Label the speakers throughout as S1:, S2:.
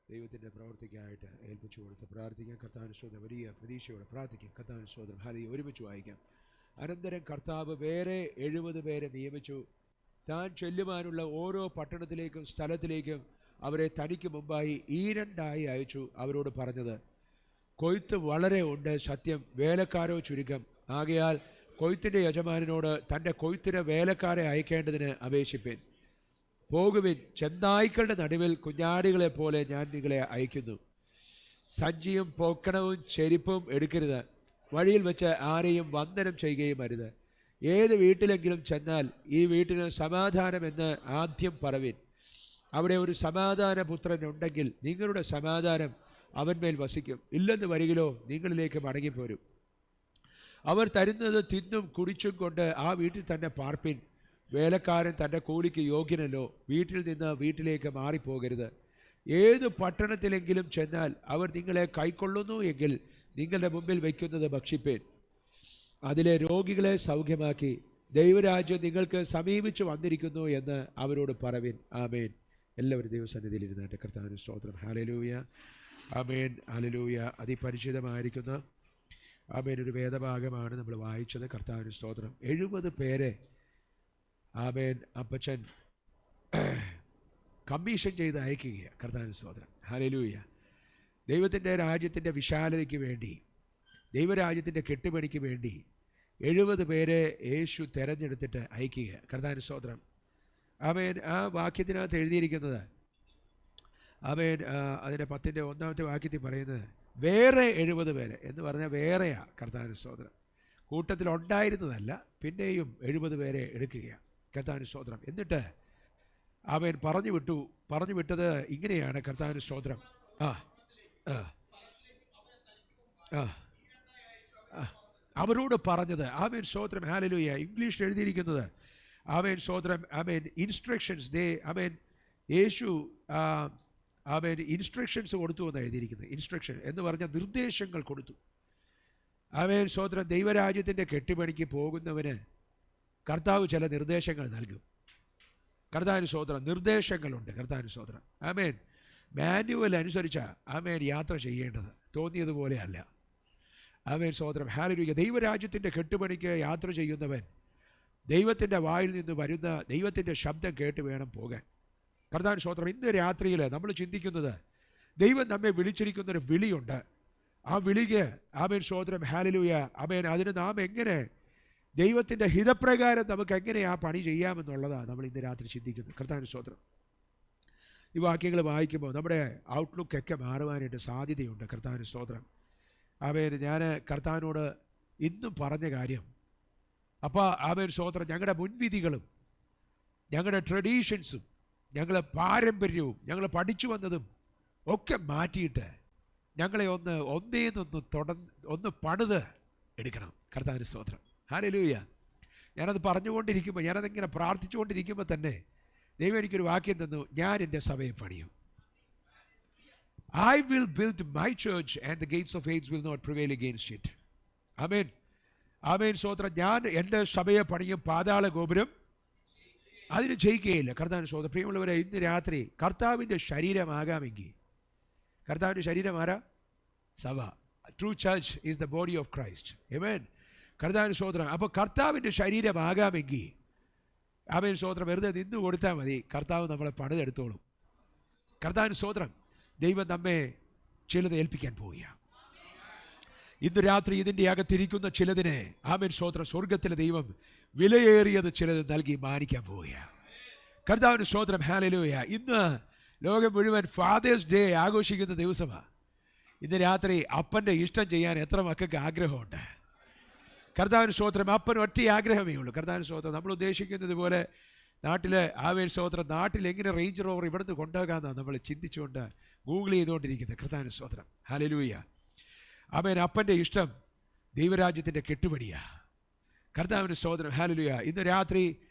S1: ദൈവത്തിൻ്റെ പ്രവർത്തിക്കായിട്ട് ഏൽപ്പിച്ചു കൊടുത്ത് പ്രാർത്ഥിക്കാം. കർത്താവിന് സ്തോത്രം. വലിയ പ്രതീക്ഷയോടെ പ്രാർത്ഥിക്കാം. കർത്താവിന് സ്തോത്രം. ഹല്ലേലൂയ. ഒരുമിച്ച് വായിക്കാം. അനന്തരം കർത്താവ് വേറെ 70 പേരെ നിയമിച്ചു. താൻ ചെല്ലുവാനുള്ള ഓരോ പട്ടണത്തിലേക്കും സ്ഥലത്തിലേക്കും അവരെ തനിക്ക് മുമ്പായി ഈരണ്ടായി അയച്ചു. അവരോട് പറഞ്ഞത്, കൊയ്ത്ത് വളരെ ഉണ്ട്, സത്യം, വേലക്കാരോ ചുരുക്കം. ആകയാൽ കൊയ്ത്തിൻ്റെ യജമാനനോട് തൻ്റെ കൊയ്ത്തിന് വേലക്കാരെ അയക്കേണ്ടതിന് അപേക്ഷിപ്പിൻ. പോകുവിൻ, ചെന്നായ്ക്കളുടെ നടുവിൽ കുഞ്ഞാടികളെ പോലെ ഞാൻ നിങ്ങളെ അയക്കുന്നു. സഞ്ചിയും പൊക്കണവും ചെരിപ്പും എടുക്കരുത്. വഴിയിൽ വെച്ച് ആരെയും വന്ദനം ചെയ്യുകയും അരുത്. ഏത് വീട്ടിലെങ്കിലും ചെന്നാൽ ഈ വീട്ടിന് സമാധാനമെന്ന് ആദ്യം പറവിൻ. അവിടെ ഒരു സമാധാനപുത്രൻ ഉണ്ടെങ്കിൽ നിങ്ങളുടെ സമാധാനം അവന്മേൽ വസിക്കും. ഇല്ലെന്ന് വരികിലോ നിങ്ങളിലേക്ക് മടങ്ങിപ്പോരും. അവർ തരുന്നത് തിന്നും കുടിച്ചും കൊണ്ട് ആ വീട്ടിൽ തന്നെ പാർപ്പിൻ. വേലക്കാരൻ തൻ്റെ കൂലിക്ക് യോഗ്യനല്ലോ. വീട്ടിൽ നിന്ന് വീട്ടിലേക്ക് മാറിപ്പോകരുത്. ഏത് പട്ടണത്തിലെങ്കിലും ചെന്നാൽ അവർ നിങ്ങളെ കൈക്കൊള്ളുന്നു എങ്കിൽ നിങ്ങളുടെ മുമ്പിൽ വയ്ക്കുന്നത് ഭക്ഷിപ്പേൻ. അതിലെ രോഗികളെ സൗഖ്യമാക്കി ദൈവരാജ്യം നിങ്ങൾക്ക് സമീപിച്ചു വന്നിരിക്കുന്നു എന്ന് അവരോട് പറവിൻ. ആമേൻ. എല്ലാവരും ദൈവസന്നിധിയിൽ ഇരുന്നാട്ടെ. കർത്താവിന് സ്തോത്രം. ഹല്ലേലൂയ. ആമേൻ. ഹല്ലേലൂയ. അതിപരിചിതമായിരിക്കുന്ന ആമേൻ ഒരു വേദഭാഗമാണ് നമ്മൾ വായിച്ചത്. കർത്താവിന് സ്തോത്രം. 70 പേരെ ആമേൻ അപ്പച്ചൻ കമ്മീഷൻ ചെയ്ത് അയക്കുകയാണ്. കർത്താവിന് സ്തോത്രം. ഹല്ലേലൂയ. ദൈവത്തിൻ്റെ രാജ്യത്തിൻ്റെ വിശാലതയ്ക്ക് വേണ്ടി, ദൈവരാജ്യത്തിൻ്റെ കെട്ടുപണിക്ക് വേണ്ടി 70 പേരെ യേശു തിരഞ്ഞെടുത്തിട്ട് അയക്കുക. കർത്താവിന് സ്തോത്രം. ആമേൻ. ആ വാക്യത്തിനകത്ത് എഴുതിയിരിക്കുന്നത്, ആമേൻ, അതിൻ്റെ 10ന്റെ 1-ാമത്തെ വാക്യത്തിൽ പറയുന്നത് വേറെ 70 പേരെ എന്ന് പറഞ്ഞാൽ വേറെയാ. കർത്താവിന് സ്തോത്രം. കൂട്ടത്തിലുണ്ടായിരുന്നതല്ല, പിന്നെയും 70 പേരെ എടുക്കുകയാണ്. കർത്താവിന് സ്തോത്രം. എന്നിട്ട് ആമേൻ പറഞ്ഞു വിട്ടത് ഇങ്ങനെയാണ്. കർത്താവിന് സ്തോത്രം. അവരോട് പറഞ്ഞത്, ആമേൻ സ്തോത്രം. ഹല്ലേലൂയ. ഇംഗ്ലീഷിൽ എഴുതിയിരിക്കുന്നത് ആമേൻ സ്തോത്രം. ആമേൻ ഇൻസ്ട്രക്ഷൻസ്. ആമേൻ യേശു ആമേൻ ഇൻസ്ട്രക്ഷൻസ് കൊടുത്തു എന്ന് എഴുതിയിരിക്കുന്നത്. ഇൻസ്ട്രക്ഷൻ എന്ന് പറഞ്ഞാൽ നിർദ്ദേശങ്ങൾ കൊടുത്തു. ആമേൻ സ്തോത്രം. ദൈവരാജ്യത്തിൻ്റെ കെട്ടുപണിക്ക് പോകുന്നവന് കർത്താവ് ചില നിർദ്ദേശങ്ങൾ നൽകും. കർത്താവിന് സ്തോത്രം. നിർദ്ദേശങ്ങളുണ്ട്. കർത്താവിന് സ്തോത്രം. ആമേൻ. മാനുവൽ അനുസരിച്ചാണ് ആമേൻ യാത്ര ചെയ്യേണ്ടത്, തോന്നിയതുപോലെ അല്ല. ആമേൻ സ്തോത്രം. ഹല്ലേലൂയ. ദൈവരാജ്യത്തിൻ്റെ കെട്ടുപണിക്ക് യാത്ര ചെയ്യുന്നവൻ ദൈവത്തിൻ്റെ വായിൽ നിന്ന് വരുന്ന ദൈവത്തിൻ്റെ ശബ്ദം കേട്ട് വേണം പോകാൻ. കർത്താവിന് സ്തോത്രം. ഇന്ന് രാത്രിയിൽ നമ്മൾ ചിന്തിക്കുന്നത്, ദൈവം നമ്മെ വിളിച്ചിരിക്കുന്നൊരു വിളിയുണ്ട്. ആ വിളിക്ക് ആമേൻ സ്തോത്രം. ഹല്ലേലൂയ. ആമേൻ. അതിന് നാം എങ്ങനെ ദൈവത്തിൻ്റെ ഹിതപ്രകാരം നമുക്ക് എങ്ങനെ ആ പണി ചെയ്യാമെന്നുള്ളതാണ് നമ്മൾ ഇന്ന് രാത്രി ചിന്തിക്കുന്നത്. കർത്താവിന് സ്തോത്രം. ഈ വാക്യങ്ങൾ വായിക്കുമ്പോൾ നമ്മുടെ ഔട്ട്ലുക്കൊക്കെ മാറുവാനായിട്ട് സാധ്യതയുണ്ട്. കർത്താവിന് സ്തോത്രം. ആമേൻ. ഞാൻ കർത്താവിനോട് ഇന്നും പറഞ്ഞ കാര്യം, അപ്പോൾ ആമേൻ സ്തോത്രം, ഞങ്ങളുടെ മുൻവിധികളും ഞങ്ങളുടെ ട്രഡീഷൻസും ഞങ്ങളുടെ പാരമ്പര്യവും ഞങ്ങൾ പഠിച്ചു വന്നതും ഒക്കെ മാറ്റിയിട്ട് ഞങ്ങളെ ഒന്ന് പണിത് എടുക്കണം. കർത്താവിന് സ്തോത്രം. ഹല്ലേലൂയ. ഞാനത് പറഞ്ഞുകൊണ്ടിരിക്കുമ്പോൾ, ഞാനതിങ്ങനെ പ്രാർത്ഥിച്ചുകൊണ്ടിരിക്കുമ്പോൾ തന്നെ ദൈവം എനിക്കൊരു വാക്യം തന്നു. ഞാൻ എൻ്റെ സഭയെ പണിയും. I will build my church and the gates of Hades will not prevail against it. ആമേൻ. ആമേൻ സ്തോത്രം. ഞാൻ എൻ്റെ സഭയെ പണിയും, പാതാള ഗോപുരം അതിന് ജയിക്കുകയില്ല. കർത്താവിന് സ്തോത്രം. പ്രിയമുള്ളവരെ, ഇന്ന് രാത്രി കർത്താവിൻ്റെ ശരീരമാകാമെങ്കിൽ, കർത്താവിൻ്റെ ശരീരം ആരാ? സഭ. True church is the body of Christ. ആമേൻ. കർത്താവിന് സ്തോത്രം. അപ്പോൾ കർത്താവിൻ്റെ ശരീരമാകാമെങ്കിൽ ആമേൻ സ്തോത്രം, വെറുതെ നിന്ന് കൊടുത്താൽ മതി, കർത്താവ് നമ്മളെ പണിതെടുത്തോളും. കർത്താവിന് സ്തോത്രം. ദൈവം നമ്മെ ചിലത് ഏൽപ്പിക്കാൻ പോവുകയാണ്. ഇന്ന് രാത്രി ഇതിൻ്റെ അകത്തിരിക്കുന്ന ചിലതിനെ ആമേൻ സ്തോത്രം, സ്വർഗത്തിലെ ദൈവം വിലയേറിയത് ചിലത് നൽകി മാനിക്കാൻ പോവുകയാണ്. കർത്താവിന് സ്തോത്രം. ഹല്ലേലൂയ. ഇന്ന് ലോകം മുഴുവൻ ഫാദേഴ്സ് ഡേ ആഘോഷിക്കുന്ന ദിവസമാണ്. ഇന്ന് രാത്രി അപ്പൻ്റെ ഇഷ്ടം ചെയ്യാൻ എത്ര മക്കൾക്ക് ആഗ്രഹമുണ്ട്. കർത്താവിന് സ്തോത്രം. അപ്പന് ഒറ്റ ആഗ്രഹമേ ഉള്ളൂ. കർത്താവിന് സ്തോത്രം. നമ്മൾ ഉദ്ദേശിക്കുന്നത് പോലെ നാട്ടിൽ ആമേൻ സ്തോത്രം, നാട്ടിൽ എങ്ങനെ റേഞ്ച് റോവർ ഇവിടുന്ന് കൊണ്ടുപോകാമെന്നാണ് നമ്മൾ ചിന്തിച്ചുകൊണ്ട് ഗൂഗിൾ ചെയ്തുകൊണ്ടിരിക്കുന്നത്. കർത്താവിന് സ്തോത്രം. ഹല്ലേലൂയ. ആമേൻ. അപ്പൻ്റെ ഇഷ്ടം ദൈവരാജ്യത്തിൻ്റെ കെട്ടുപണിയാണ്. കർത്താവിന് സ്തോത്രം. ഹല്ലേലൂയ. ഇന്ന് രാത്രി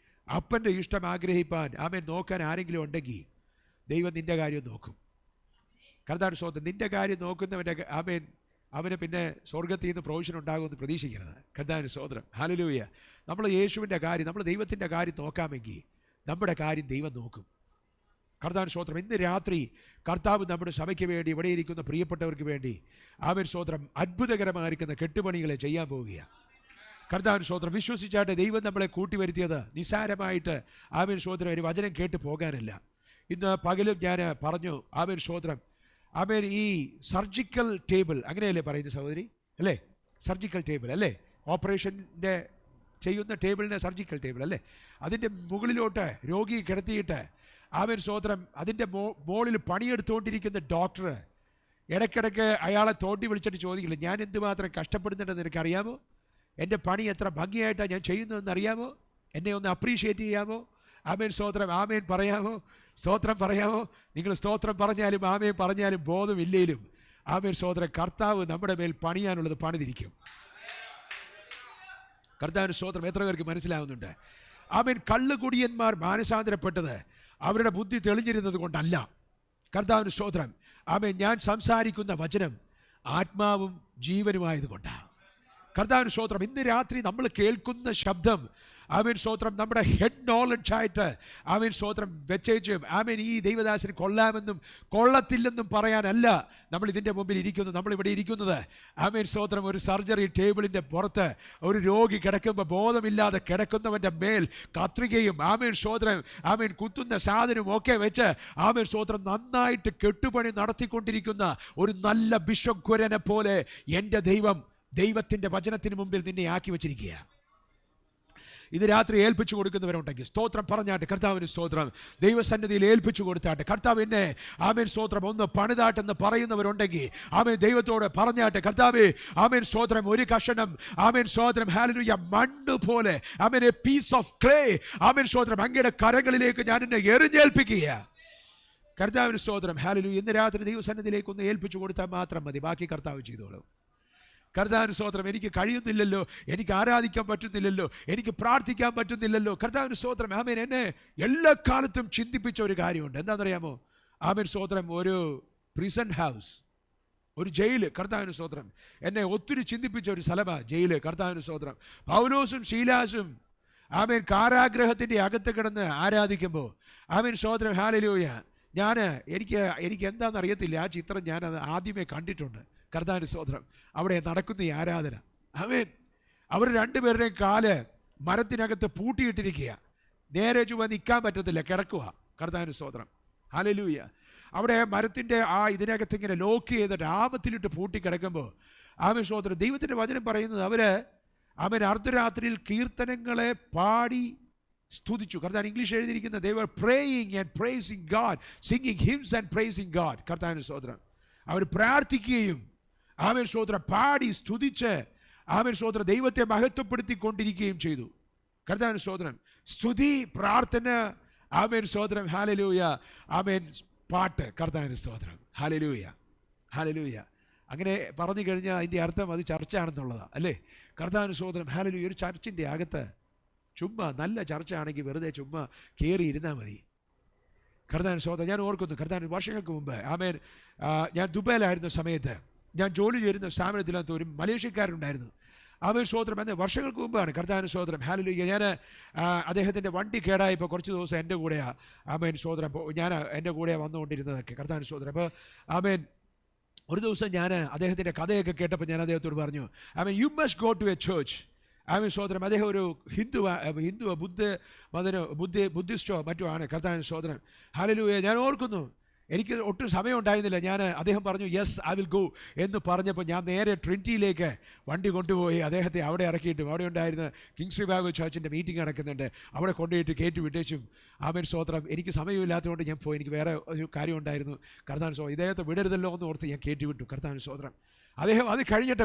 S1: അപ്പൻ്റെ ഇഷ്ടം ആഗ്രഹിപ്പാൻ ആമേൻ നോക്കാൻ ആരെങ്കിലും ഉണ്ടെങ്കിൽ ദൈവം നിൻ്റെ കാര്യം നോക്കും. കർത്താവിന് സ്തോത്രം. നിൻ്റെ കാര്യം നോക്കുന്നവൻ്റെ ആമേൻ അവന് പിന്നെ സ്വർഗത്തിൽ നിന്ന് പ്രൊവിഷൻ ഉണ്ടാകുമെന്ന് പ്രതീക്ഷിക്കരുത്. കർത്താവിന് സ്തോത്രം. ഹല്ലേലൂയ. നമ്മൾ യേശുവിൻ്റെ കാര്യം, നമ്മൾ ദൈവത്തിൻ്റെ കാര്യം നോക്കാമെങ്കിൽ നമ്മുടെ കാര്യം ദൈവം നോക്കും. കർത്താവിന് സ്തോത്രം. ഇന്ന് രാത്രി കർത്താവ് നമ്മുടെ സഭയ്ക്ക് വേണ്ടി, ഇവിടെ ഇരിക്കുന്ന പ്രിയപ്പെട്ടവർക്ക് വേണ്ടി ആമേൻ സ്തോത്രം അത്ഭുതകരമായിരിക്കുന്ന കെട്ടുപണികളെ ചെയ്യാൻ പോവുകയാണ്. കർത്താവിന് സ്തോത്രം. വിശ്വസിച്ചായിട്ട് ദൈവം നമ്മളെ കൂട്ടിവരുത്തിയത് നിസ്സാരമായിട്ട് ആമേൻ സ്തോത്രം ഒരു വചനം കേട്ട് പോകാനല്ല. ഇന്ന് പകലും ഞാൻ പറഞ്ഞു ആമേൻ സ്തോത്രം. ആമേൻ ഈ സർജിക്കൽ ടേബിൾ അങ്ങനെയല്ലേ പറയുന്നത് സഹോദരി, അല്ലേ? സർജിക്കൽ ടേബിൾ അല്ലേ? ഓപ്പറേഷൻ്റെ ചെയ്യുന്ന ടേബിളിനെ സർജിക്കൽ ടേബിൾ അല്ലേ? അതിൻ്റെ മുകളിലോട്ട് രോഗിയെ കിടത്തിയിട്ട് ആമേൻ സ്തോത്രം അതിൻ്റെ മുകളിൽ പണിയെടുത്തുകൊണ്ടിരിക്കുന്ന ഡോക്ടർ ഇടയ്ക്കിടയ്ക്ക് അയാളെ തോണ്ടി വിളിച്ചിട്ട് ചോദിക്കില്ല, ഞാൻ എന്തുമാത്രം കഷ്ടപ്പെടുന്നുണ്ടെന്ന് നിനക്കറിയാമോ? എൻ്റെ പണി എത്ര ഭംഗിയായിട്ടാണ് ഞാൻ ചെയ്യുന്നതെന്ന് അറിയാമോ? എന്നെ ഒന്ന് അപ്രീഷിയേറ്റ് ചെയ്യാമോ? ആമേൻ സ്തോത്രം. ആമേൻ പറയാമോ? സ്തോത്രം പറയാമോ? നിങ്ങൾ സ്തോത്രം പറഞ്ഞാലും ആമേൻ പറഞ്ഞാലും ബോധമില്ലേലും ആമേൻ സ്തോത്രം കർത്താവ് നമ്മുടെ മേൽ പണിയാനുള്ളത് പണിതിരിക്കും. കർത്താവിന് സ്തോത്രം. എത്ര പേർക്ക് മനസ്സിലാവുന്നുണ്ട്? ആമേൻ. കള്ളുകുടിയന്മാർ മാനസാന്തരപ്പെട്ടത് അവരുടെ ബുദ്ധി തെളിഞ്ഞിരുന്നത് കൊണ്ടല്ല. കർത്താവിന് സ്തോത്രം. ആമേൻ. ഞാൻ സംസാരിക്കുന്ന വചനം ആത്മാവും ജീവനുമായതുകൊണ്ടാണ്. കർത്താവിന് സ്തോത്രം. ഇന്ന് രാത്രി നമ്മൾ കേൾക്കുന്ന ശബ്ദം ആമേൻ സ്തോത്രം നമ്മുടെ ഹെഡ് നോളജായിട്ട് ആമേൻ സ്തോത്രം വെച്ചേച്ചും ആമേൻ ഈ ദൈവദാസന് കൊള്ളാമെന്നും കൊള്ളത്തില്ലെന്നും പറയാനല്ല നമ്മൾ ഇതിൻ്റെ മുമ്പിൽ ഇരിക്കുന്നത്. നമ്മളിവിടെ ഇരിക്കുന്നത് ആമേൻ സ്തോത്രം ഒരു സർജറി ടേബിളിൻ്റെ പുറത്ത് ഒരു രോഗി കിടക്കുമ്പോൾ ബോധമില്ലാതെ കിടക്കുന്നവൻ്റെ മേൽ കത്രികയും ആമേൻ സ്തോത്രം ആമേൻ കുത്തുന്ന സാധനവും ഒക്കെ വെച്ച് ആമേൻ സ്തോത്രം നന്നായിട്ട് കെട്ടുപണി നടത്തിക്കൊണ്ടിരിക്കുന്ന ഒരു നല്ല ബിഷപ്പ് പോലെ എൻ്റെ ദൈവത്തിൻ്റെ വചനത്തിന് മുമ്പിൽ നിന്നെ ആക്കി വച്ചിരിക്കുക. ഇത് രാത്രി ഏൽപ്പിച്ചു കൊടുക്കുന്നവരുണ്ടെങ്കിൽ സ്തോത്രം പറഞ്ഞാട്ട് കർത്താവിന് സ്തോത്രം. ദൈവസന്നിധിയിൽ ഏൽപ്പിച്ചു കൊടുത്താട്ട് കർത്താവ് എന്നെ ആമേൻ സ്തോത്രം ഒന്ന് പണിതാട്ടെന്ന് പറയുന്നവരുണ്ടെങ്കിൽ ആമേൻ ദൈവത്തോട് പറഞ്ഞാട്ട് കർത്താവേ ആമേൻ സ്തോത്രം ഒരു കഷണം ആമേൻ സ്തോത്രം ഹല്ലേലൂയ മണ്ണ് പോലെ ആമേൻ എ പീസ് ഓഫ് ക്ലേ ആമേൻ സ്തോത്രം അങ്ങയുടെ കരങ്ങളിലേക്ക് ഞാൻ എന്നെ എറിഞ്ഞേൽപ്പിക്കുക. കർത്താവിന് സ്തോത്രം ഹല്ലേലൂയ. ഇന്ന് രാത്രി ദൈവസന്നിധിയിലേക്ക് ഒന്ന് ഏൽപ്പിച്ചു കൊടുത്താൽ മാത്രം മതി, ബാക്കി കർത്താവ് ചെയ്തോളും. കർത്താവിന് സ്തോത്രം. എനിക്ക് കഴിയുന്നില്ലല്ലോ, എനിക്ക് ആരാധിക്കാൻ പറ്റുന്നില്ലല്ലോ, എനിക്ക് പ്രാർത്ഥിക്കാൻ പറ്റുന്നില്ലല്ലോ. കർത്താവിന് സ്തോത്രം. ആമേൻ. എന്നെ എല്ലാ കാലത്തും ചിന്തിപ്പിച്ച ഒരു കാര്യമുണ്ട്. എന്താണെന്നറിയാമോ? ആമേൻ സ്തോത്രം. ഒരു പ്രിസൺ ഹൗസ്, ഒരു ജയില്. കർത്താവിന് സ്തോത്രം. എന്നെ ഒത്തിരി ചിന്തിപ്പിച്ച ഒരു സ്ഥലമാണ് ജയില്. കർത്താവിന് സ്തോത്രം. പൗലോസും ശീലാസും ആമേൻ കാരാഗ്രഹത്തിൻ്റെ അകത്ത് കിടന്ന് ആരാധിക്കുമ്പോൾ ആമേൻ സ്തോത്രം ഹല്ലേലൂയ. എനിക്ക് എന്താണെന്ന് അറിയത്തില്ല, ആ ചിത്രം ഞാനത് ആദ്യമേ കണ്ടിട്ടുണ്ട്. കർത്താവിന് സ്തോത്രം. അവിടെ നടക്കുന്ന ഈ ആരാധന ആമേൻ. അവർ രണ്ടുപേരുടെയും കാല് മരത്തിനകത്ത് പൂട്ടിയിട്ടിരിക്കുക, നേരെ ചുവ നിൽക്കാൻ പറ്റത്തില്ല, കിടക്കുക. കർത്താവിന് സ്തോത്രം ഹല്ലേലൂയ. അവിടെ മരത്തിൻ്റെ ആ ഇതിനകത്ത് ഇങ്ങനെ ലോക്ക് ചെയ്തിട്ട് ആമത്തിലിട്ട് പൂട്ടി കിടക്കുമ്പോൾ ആമേൻ സ്തോത്രം ദൈവത്തിൻ്റെ വചനം പറയുന്നത് അവൻ അർദ്ധരാത്രിയിൽ കീർത്തനങ്ങളെ പാടി സ്തുതിച്ചു. കർത്താൻ ഇംഗ്ലീഷ് എഴുതിയിരിക്കുന്നത് they were praying and praising God, singing hymns and praising God. കർത്താവിന് സ്തോത്രം. അവർ പ്രാർത്ഥിക്കുകയും ആമേൻ സ്തോത്രം പാടി സ്തുതിച്ച് ആമേൻ സ്തോത്രം ദൈവത്തെ മഹത്വപ്പെടുത്തിക്കൊണ്ടിരിക്കുകയും ചെയ്തു. കർത്താവിന് സ്തോത്രം. സ്തുതി, പ്രാർത്ഥന, ആമേൻ സ്തോത്രം ഹല്ലേലൂയ, ആമേൻ പാട്ട്. കർത്താവിന് സ്തോത്രം ഹല്ലേലൂയ ഹല്ലേലൂയ. അങ്ങനെ പറഞ്ഞു കഴിഞ്ഞാൽ അതിൻ്റെ അർത്ഥം അത് ചർച്ചയാണെന്നുള്ളതാണ്, അല്ലേ? കർത്താവിന് സ്തോത്രം ഹല്ലേലൂയ. ഒരു ചർച്ചിൻ്റെ അകത്ത് ചുമ്മാ നല്ല ചർച്ച ആണെങ്കിൽ വെറുതെ ചുമ്മാ കയറി ഇരുന്നാൽ മതി. കർത്താവിന് സ്തോത്രം. ഞാൻ ഓർക്കുന്നു കർത്താവിന് വർഷങ്ങൾക്ക് മുമ്പ് ആമേൻ ഞാൻ ദുബൈയിലായിരുന്ന സമയത്ത് ഞാൻ ജോലി ചെയ്യുന്ന സ്ഥാപനത്തിനകത്ത് ഒരു മലേഷ്യക്കാരുണ്ടായിരുന്നു. ആമേൻ സ്തോത്രം. എന്ന് വർഷങ്ങൾക്ക് മുമ്പാണ്. കർത്താവിന് സ്തോത്രം ഹല്ലേലൂയ. ഞാൻ അദ്ദേഹത്തിൻ്റെ വണ്ടി കേടായപ്പോൾ കുറച്ച് ദിവസം എൻ്റെ കൂടെയാണ് ആമേൻ സ്തോത്രം ഞാൻ എൻ്റെ കൂടെ വന്നുകൊണ്ടിരുന്നതൊക്കെ. കർത്താവിന് സ്തോത്രം. അപ്പോൾ ആമേൻ ഒരു ദിവസം ഞാൻ അദ്ദേഹത്തിൻ്റെ കഥയൊക്കെ കേട്ടപ്പോൾ ഞാൻ അദ്ദേഹത്തോട് പറഞ്ഞു ആമേൻ you must go to a church. ആമേൻ സ്തോത്രം. അദ്ദേഹം ഒരു ഹിന്ദുവോ ബുദ്ധിസ്റ്റോ മറ്റോ ആണ്. കർത്താവിന് സ്തോത്രം ഹല്ലേലൂയ. ഞാൻ ഓർക്കുന്നു എനിക്ക് ഒട്ടും സമയം ഉണ്ടായിരുന്നില്ല. അദ്ദേഹം പറഞ്ഞു യെസ് ഐ വിൽ ഗോ എന്ന് പറഞ്ഞപ്പോൾ ഞാൻ നേരെ ട്രിനിറ്റിയിലേക്ക് വണ്ടി കൊണ്ടുപോയി അദ്ദേഹത്തെ അവിടെ ഇറക്കിയിട്ടും അവിടെ ഉണ്ടായിരുന്ന കിങ്സ്ലി ബാഗ് ചർച്ചിൻ്റെ മീറ്റിംഗ് നടക്കുന്നുണ്ട്, അവിടെ കൊണ്ടുപോയിട്ട് കയറ്റി വിട്ടേച്ചും ആമേൻ സ്തോത്രം. എനിക്ക് സമയമില്ലാത്തതുകൊണ്ട് ഞാൻ പോയി, എനിക്ക് വേറെ ഒരു കാര്യം ഉണ്ടായിരുന്നു. കർത്താവിന് സ്തോത്രം. ഇദ്ദേഹത്തെ വിടരുതല്ലോ എന്ന് ഓർത്ത് ഞാൻ കയറ്റി വിട്ടു. കർത്താവിന് സ്തോത്രം. അദ്ദേഹം അത് കഴിഞ്ഞിട്ട്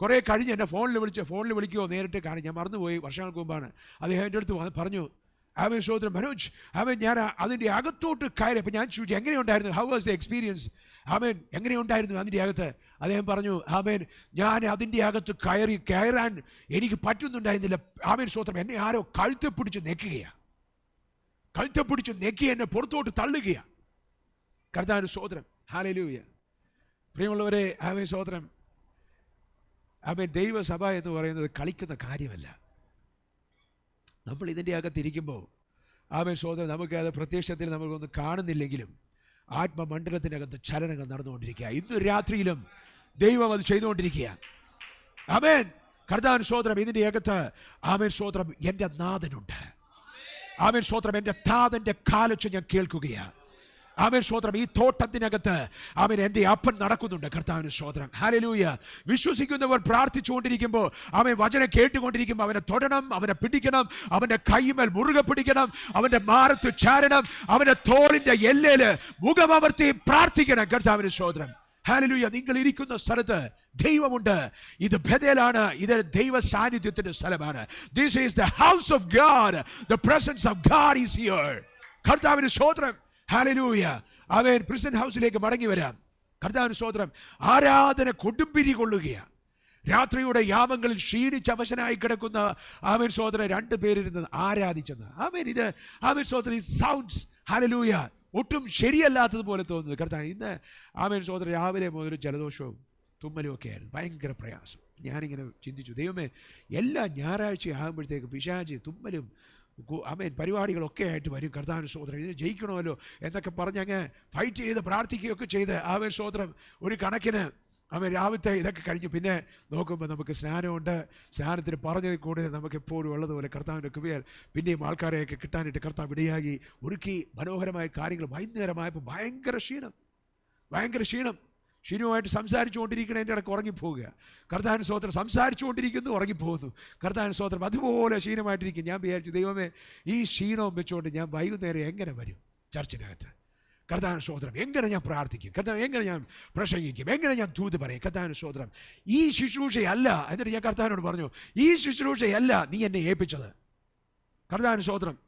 S1: കുറേ കഴിഞ്ഞ് എന്നെ ഫോണിൽ വിളിക്കുമോ നേരിട്ട് കാണി, ഞാൻ മറന്നുപോയി, വർഷങ്ങൾക്ക് മുമ്പാണ്. അദ്ദേഹം എൻ്റെ അടുത്ത് പറഞ്ഞു ആമേൻ സ്തോത്രം മനോജ് ആമേൻ ഞാൻ അതിൻ്റെ അകത്തോട്ട് കയറി. അപ്പം ഞാൻ ചോദിച്ചു എങ്ങനെയുണ്ടായിരുന്നു, ഹൗ വാസ് ദ എക്സ്പീരിയൻസ് ആമേൻ, എങ്ങനെയുണ്ടായിരുന്നു അതിൻ്റെ അകത്ത്? അദ്ദേഹം പറഞ്ഞു ആമേൻ ഞാൻ അതിൻ്റെ അകത്ത് കയറാൻ എനിക്ക് പറ്റുന്നുണ്ടായിരുന്നില്ല. ആമേൻ സ്തോത്രം. എന്നെ ആരോ കഴുത്തെ പിടിച്ച് നെക്കി എന്നെ പുറത്തോട്ട് തള്ളുകയാണ്. കർത്താവിന് സ്തോത്രം ഹല്ലേലൂയ. പ്രിയമുള്ളവരെ ആമേൻ സ്തോത്രം. ആമേൻ ദൈവസഭ എന്ന് പറയുന്നത് കളിക്കുന്ന കാര്യമല്ല. നമ്മൾ ഇതിൻ്റെ അകത്തിരിക്കുമ്പോൾ ആമേൻ സഹോദരൻ, നമുക്ക് അത് പ്രത്യക്ഷത്തിൽ നമുക്കൊന്നും കാണുന്നില്ലെങ്കിലും ആത്മമണ്ഡലത്തിനകത്ത് ചലനങ്ങൾ നടന്നുകൊണ്ടിരിക്കുക. ഇന്ന് രാത്രിയിലും ദൈവം അത് ചെയ്തുകൊണ്ടിരിക്കുക. ആമേൻ. കർത്താവിന് സ്തോത്രം. ഇതിൻ്റെ അകത്ത് ആമേൻ സ്തോത്രം എൻ്റെ നാഥനുണ്ട്. ആമേൻ സ്തോത്രം. എൻ്റെ താതൻ്റെ കാലൊച്ച ഞാൻ കേൾക്കുകയാണ്. ആമേൻ സ്തോത്രം. ഈ തോട്ടത്തിനകത്ത് ആമേൻ എൻ്റെ അപ്പൻ നടക്കുന്നുണ്ട്. കർത്താവിന് സ്തോത്രം. ഹല്ലേലൂയ. വിശ്വസിക്കുന്നവർ പ്രാർത്ഥിച്ചുകൊണ്ടിരിക്കുമ്പോൾ, ആമേൻ വചനം കേട്ടുകൊണ്ടിരിക്കുമ്പോൾ അവനെ തൊടണം, അവനെ പിടിക്കണം, അവൻ്റെ കൈമേൽ മുറുകെ പിടിക്കണം, അവൻ്റെ മാറത്ത് ചാരണം, അവൻ്റെ തോളിൻ്റെ എല്ലേല് മുഖമമർത്തി പ്രാർത്ഥിക്കണം. കർത്താവിന് സ്തോത്രം. ഹല്ലേലൂയ. നിങ്ങൾ ഇരിക്കുന്ന സ്ഥലത്ത് ദൈവമുണ്ട്. ഇത് ബഥേലാണ്. ഇത് ദൈവ സാന്നിധ്യത്തിന്റെ സ്ഥലമാണ്. This is the house of God. The presence of God is here. കർത്താവിന് സ്തോത്രം. ഹല്ലേലൂയ. ആമേൻ. പ്രിസൺ ഹൗസിലേക്ക് മടങ്ങി വരാം. കർത്താവിന് സ്തോത്രം. ആരാധന കൊടുമ്പിരി കൊള്ളുകയാണ്. രാത്രിയുടെ യാമങ്ങളിൽ ക്ഷീണിച്ച് അവശനായി കിടക്കുന്ന ആമേൻ സഹോദരൻ 2 പേരിരുന്ന് ആരാധിച്ചെന്ന്. ആമേൻ. ഇത് ആമേൻ സഹോദരൻ സൗണ്ട്സ് ഹല്ലേലൂയ ഒട്ടും ശരിയല്ലാത്തതുപോലെ തോന്നുന്നത്. കർത്താവ് ഇന്ന് ആമേൻ സഹോദരൻ രാവിലെ മുതൽ ജലദോഷവും തുമ്മലും ഒക്കെ ആയിരുന്നു. ഭയങ്കര പ്രയാസം. ഞാനിങ്ങനെ ചിന്തിച്ചു, ദൈവമേ, എല്ലാ ഞായറാഴ്ച ആകുമ്പോഴത്തേക്ക് പിശാച് തുമ്മലും ആമേൻ പരിപാടികളൊക്കെ ആയിട്ട് വരും. കർത്താവിന് സ്തോത്രം. ഇതിന് ജയിക്കണമല്ലോ എന്നൊക്കെ പറഞ്ഞ് അങ്ങ് ഫൈറ്റ് ചെയ്ത് പ്രാർത്ഥിക്കുകയൊക്കെ ചെയ്ത് ആമേൻ സ്തോത്രം ഒരു കണക്കിന് ആമേൻ രാവിലത്തെ ഇതൊക്കെ കഴിഞ്ഞു. പിന്നെ നോക്കുമ്പോൾ നമുക്ക് സ്നാനമുണ്ട്. സ്നാനത്തിന് പറഞ്ഞതിൽ കൂടെ നമുക്ക് എപ്പോഴും ഉള്ളതുപോലെ കർത്താവിൻ്റെ കൃപയാൽ പിന്നെയും ആൾക്കാരെയൊക്കെ കിട്ടാനായിട്ട് കർത്താവ് ഇടയാക്കി ഒരുക്കി മനോഹരമായ കാര്യങ്ങൾ. വൈകുന്നേരമായപ്പോൾ ഭയങ്കര ക്ഷീണം. ഷിനുമായിട്ട് സംസാരിച്ചുകൊണ്ടിരിക്കണതിൻ്റെ ഇടയ്ക്ക് ഉറങ്ങിപ്പോവുക. കർത്താവിന് സ്തോത്രം. സംസാരിച്ചുകൊണ്ടിരിക്കുന്നു, ഉറങ്ങിപ്പോകുന്നു. കർത്താവിന് സ്തോത്രം. അതുപോലെ ക്ഷീണമായിട്ടിരിക്കും. ഞാൻ വിചാരിച്ചു, ദൈവമേ, ഈ ക്ഷീണവും വെച്ചുകൊണ്ട് ഞാൻ വൈകുന്നേരം എങ്ങനെ വരും ചർച്ചിനകത്ത്? കർത്താവിന് സ്തോത്രം. എങ്ങനെ ഞാൻ പ്രാർത്ഥിക്കും? കർത്താവ് എങ്ങനെ ഞാൻ പ്രസംഗിക്കും? എങ്ങനെ ഞാൻ ദൂത് പറയും? കർത്താവിന് സ്തോത്രം. ഈ ശുശ്രൂഷയല്ല. എന്നിട്ട് ഞാൻ കർത്താവിനോട് പറഞ്ഞു, ഈ ശുശ്രൂഷയല്ല നീ എന്നെ ഏൽപ്പിച്ചത്. കർത്താവിന് സ്തോത്രം.